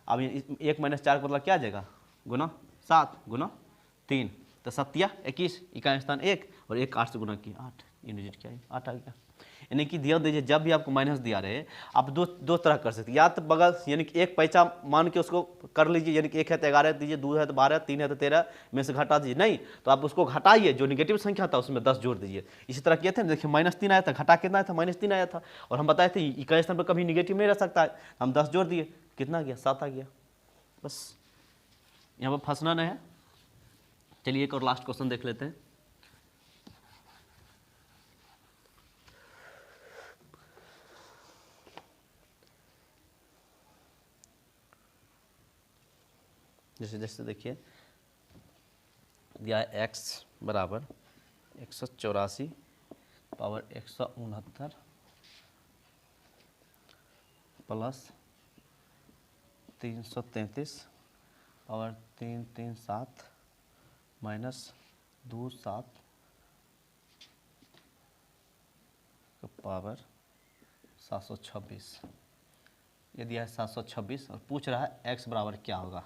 [SPEAKER 1] अब 1 - 4 का मतलब क्या आ जाएगा, गुना 7 गुना 3, तो 7 या 21, इकाई स्थान 1 और 1 8 से गुना किया 8, यूनिट डिजिट क्या है 8 आ गया। यानी कि ध्यान दीजिए, जब भी आपको माइनस दिया रहे आप दो तरह कर सकते हैं, या तो बगल यानी कि एक पैसा मान के उसको कर लीजिए, यानी कि 1 है तो 11 दीजिए, 2 है तो 12, 3 है तो 13 में से घटा दीजिए। नहीं तो आप उसको घटाइए, जो निगेटिव संख्या था उसमें 10 जोड़ दीजिए। इसी तरह किए थे ना, देखिए -3 आया था, घटा कितना आया था, -3 आया था, और हम बताए थे इकाई स्थान पर कभी निगेटिव नहीं रह सकता है, हम 10 जोड़ दिए, कितना गया, 7 आ गया। बस यहाँ पर फंसना नहीं है। चलिए एक और लास्ट क्वेश्चन देख लेते हैं। जैसे देखिए दिया है x बराबर 184 power 169 plus 333 power 337 minus 27 power 726। ये दिया है 726 और पूछ रहा है x बराबर क्या होगा।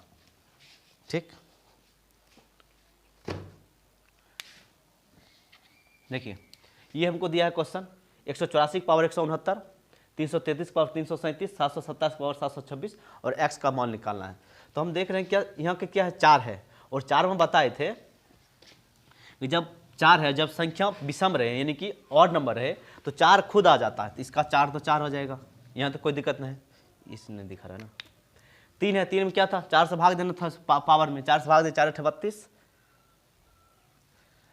[SPEAKER 1] ठीक, देखिए ये हमको दिया है क्वेश्चन 184 पावर 169, 333 पावर 337, 727 पावर 726 और x का मान निकालना है। तो हम देख रहे हैं क्या यहाँ के क्या है, 4 है, और 4 में बताए थे कि जब 4 है, जब संख्या विषम रहे यानी कि ऑड नंबर रहे तो 4 खुद आ जाता है, तो इसका 4 तो 4 हो जाएगा, यहाँ तो कोई दिक्कत नहीं है, इसने दिखा रहा है ना। 3 है, 3 में क्या था, 4 से भाग देना था पावर में, 4 से भाग दे 4 × 32,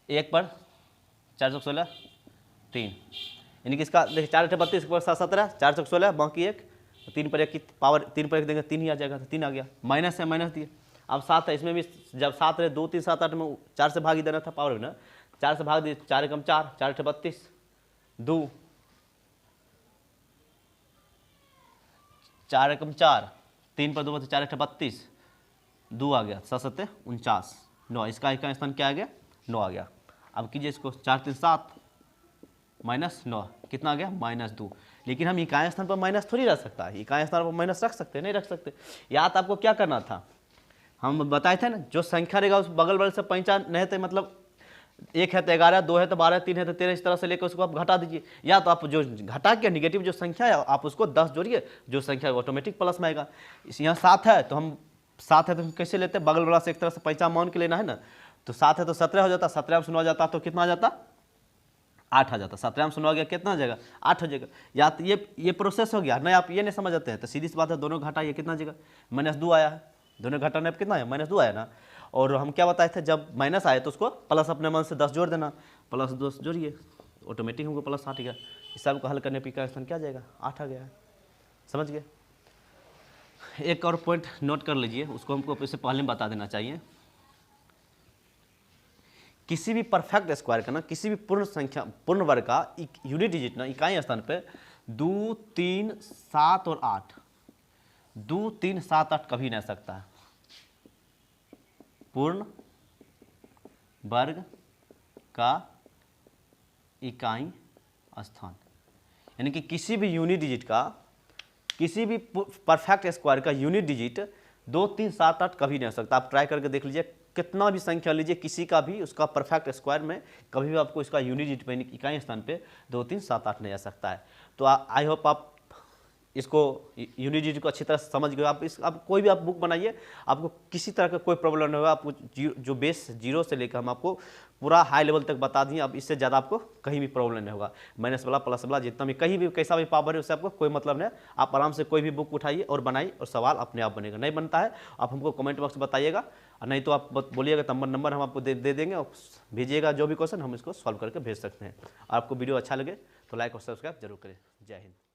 [SPEAKER 1] 1 पर 416 3, यानी कि इसका देखिए 4 × 32 पर 17, 4 × 16 बाकी 1, 3 पर 1 की पावर, 3 पर 1 देंगे 3 ही आ जाएगा, तो 3 आ गया। माइनस है, माइनस दिए। अब 7 है, इसमें भी जब 7 रहे 2 3 7 8 में 4 से भाग ही देना था पावर में ना, 4 से भाग दिए, 4 × 4 4 × 32 2, 4 × 4 3 पर 2 4 × 32 2 आ गया, 7 7 49 9, इसका स्थान क्या आ गया, 9 आ गया। अब कीजिए इसको, 4 3 7 माइनस 9 कितना आ गया, -2। लेकिन हम इकाई स्थान पर माइनस थोड़ी रख सकता है, इकाई स्थान पर माइनस रख सकते नहीं रख सकते। या तो आपको क्या करना था, हम बताए थे ना, जो संख्या रहेगा उस बगल बगल से पैंचा नहीं थे, मतलब 1 है तो 11, 2 है तो 12, 3 है तो 13, इस तरह से लेकर उसको आप घटा दीजिए। या तो आप जो घटा के निगेटिव जो संख्या है आप उसको 10 जोड़िए, जो संख्या ऑटोमेटिक प्लस में आएगा। यहाँ 7 है तो हम 7 है तो हम कैसे लेते हैं, बगल वाला से एक तरह से पैंचा मान के लेना है ना, तो 7 है तो 17 हो जाता, 17 में 9 जाता तो कितना आ जाता, 8 आ जाता, 17 में 9 गया कितना आ जाएगा, 8 हो जाएगा। या तो ये प्रोसेस हो गया नहीं, आप ये नहीं समझ आते हैं तो सीधी सी बात है, दोनों घटाइए कितना आ जाएगा, -2 आया है, दोनों घटाने पर कितना है, -2 आया ना। और हम क्या बताए थे, जब माइनस आए तो उसको प्लस अपने मन से 10 जोड़ देना, प्लस 2 जोड़िए, ऑटोमेटिक हमको प्लस 8 गया। इस सब को हल करने पर इकाई स्थान क्या आ जाएगा, 8 आ गया है, समझ गए। एक और पॉइंट नोट कर लीजिए, उसको हमको इससे पहले में बता देना चाहिए, किसी भी परफेक्ट स्क्वायर का ना, किसी भी पूर्ण संख्या पूर्ण वर्ग का यूनिट डिजिट ना इकाई स्थान पे 2 3 7 और 8, 2 3 7 8 कभी नहीं सकता है। पूर्ण वर्ग का इकाई स्थान यानी कि किसी भी यूनिट डिजिट का, किसी भी परफेक्ट स्क्वायर का यूनिट डिजिट 2 3 7 8 कभी नहीं हो सकता। आप ट्राई करके देख लीजिए, कितना भी संख्या लीजिए किसी का भी, उसका परफेक्ट स्क्वायर में कभी भी आपको इसका यूनिट डिजिट पे इकाई स्थान पे 2 3 7 8 नहीं आ सकता है। तो आई होप आप इसको यूनिट डिजिट को अच्छी तरह से समझ गए। आप कोई भी आप बुक बनाइए, आपको किसी तरह का कोई प्रॉब्लम नहीं होगा। आपको जो बेस 0 से लेकर हम आपको पूरा हाई लेवल तक बता दिए, अब इससे ज़्यादा आपको कहीं भी प्रॉब्लम नहीं होगा। माइनस वाला प्लस वाला जितना भी कहीं भी कैसा भी पावर है उससे आपको कोई मतलब नहीं। आप आराम से कोई भी बुक उठाइए और बनाइए और सवाल अपने आप बनेगा। नहीं बनता है आप हमको कमेंट बॉक्स में बताइएगा, और नहीं तो आप बोलिएगा तो नंबर हम आपको दे देंगे और भेजिएगा जो भी क्वेश्चन हम इसको सॉल्व करके भेज सकते हैं। आपको वीडियो अच्छा लगे तो लाइक और सब्सक्राइब जरूर करें। जय हिंद।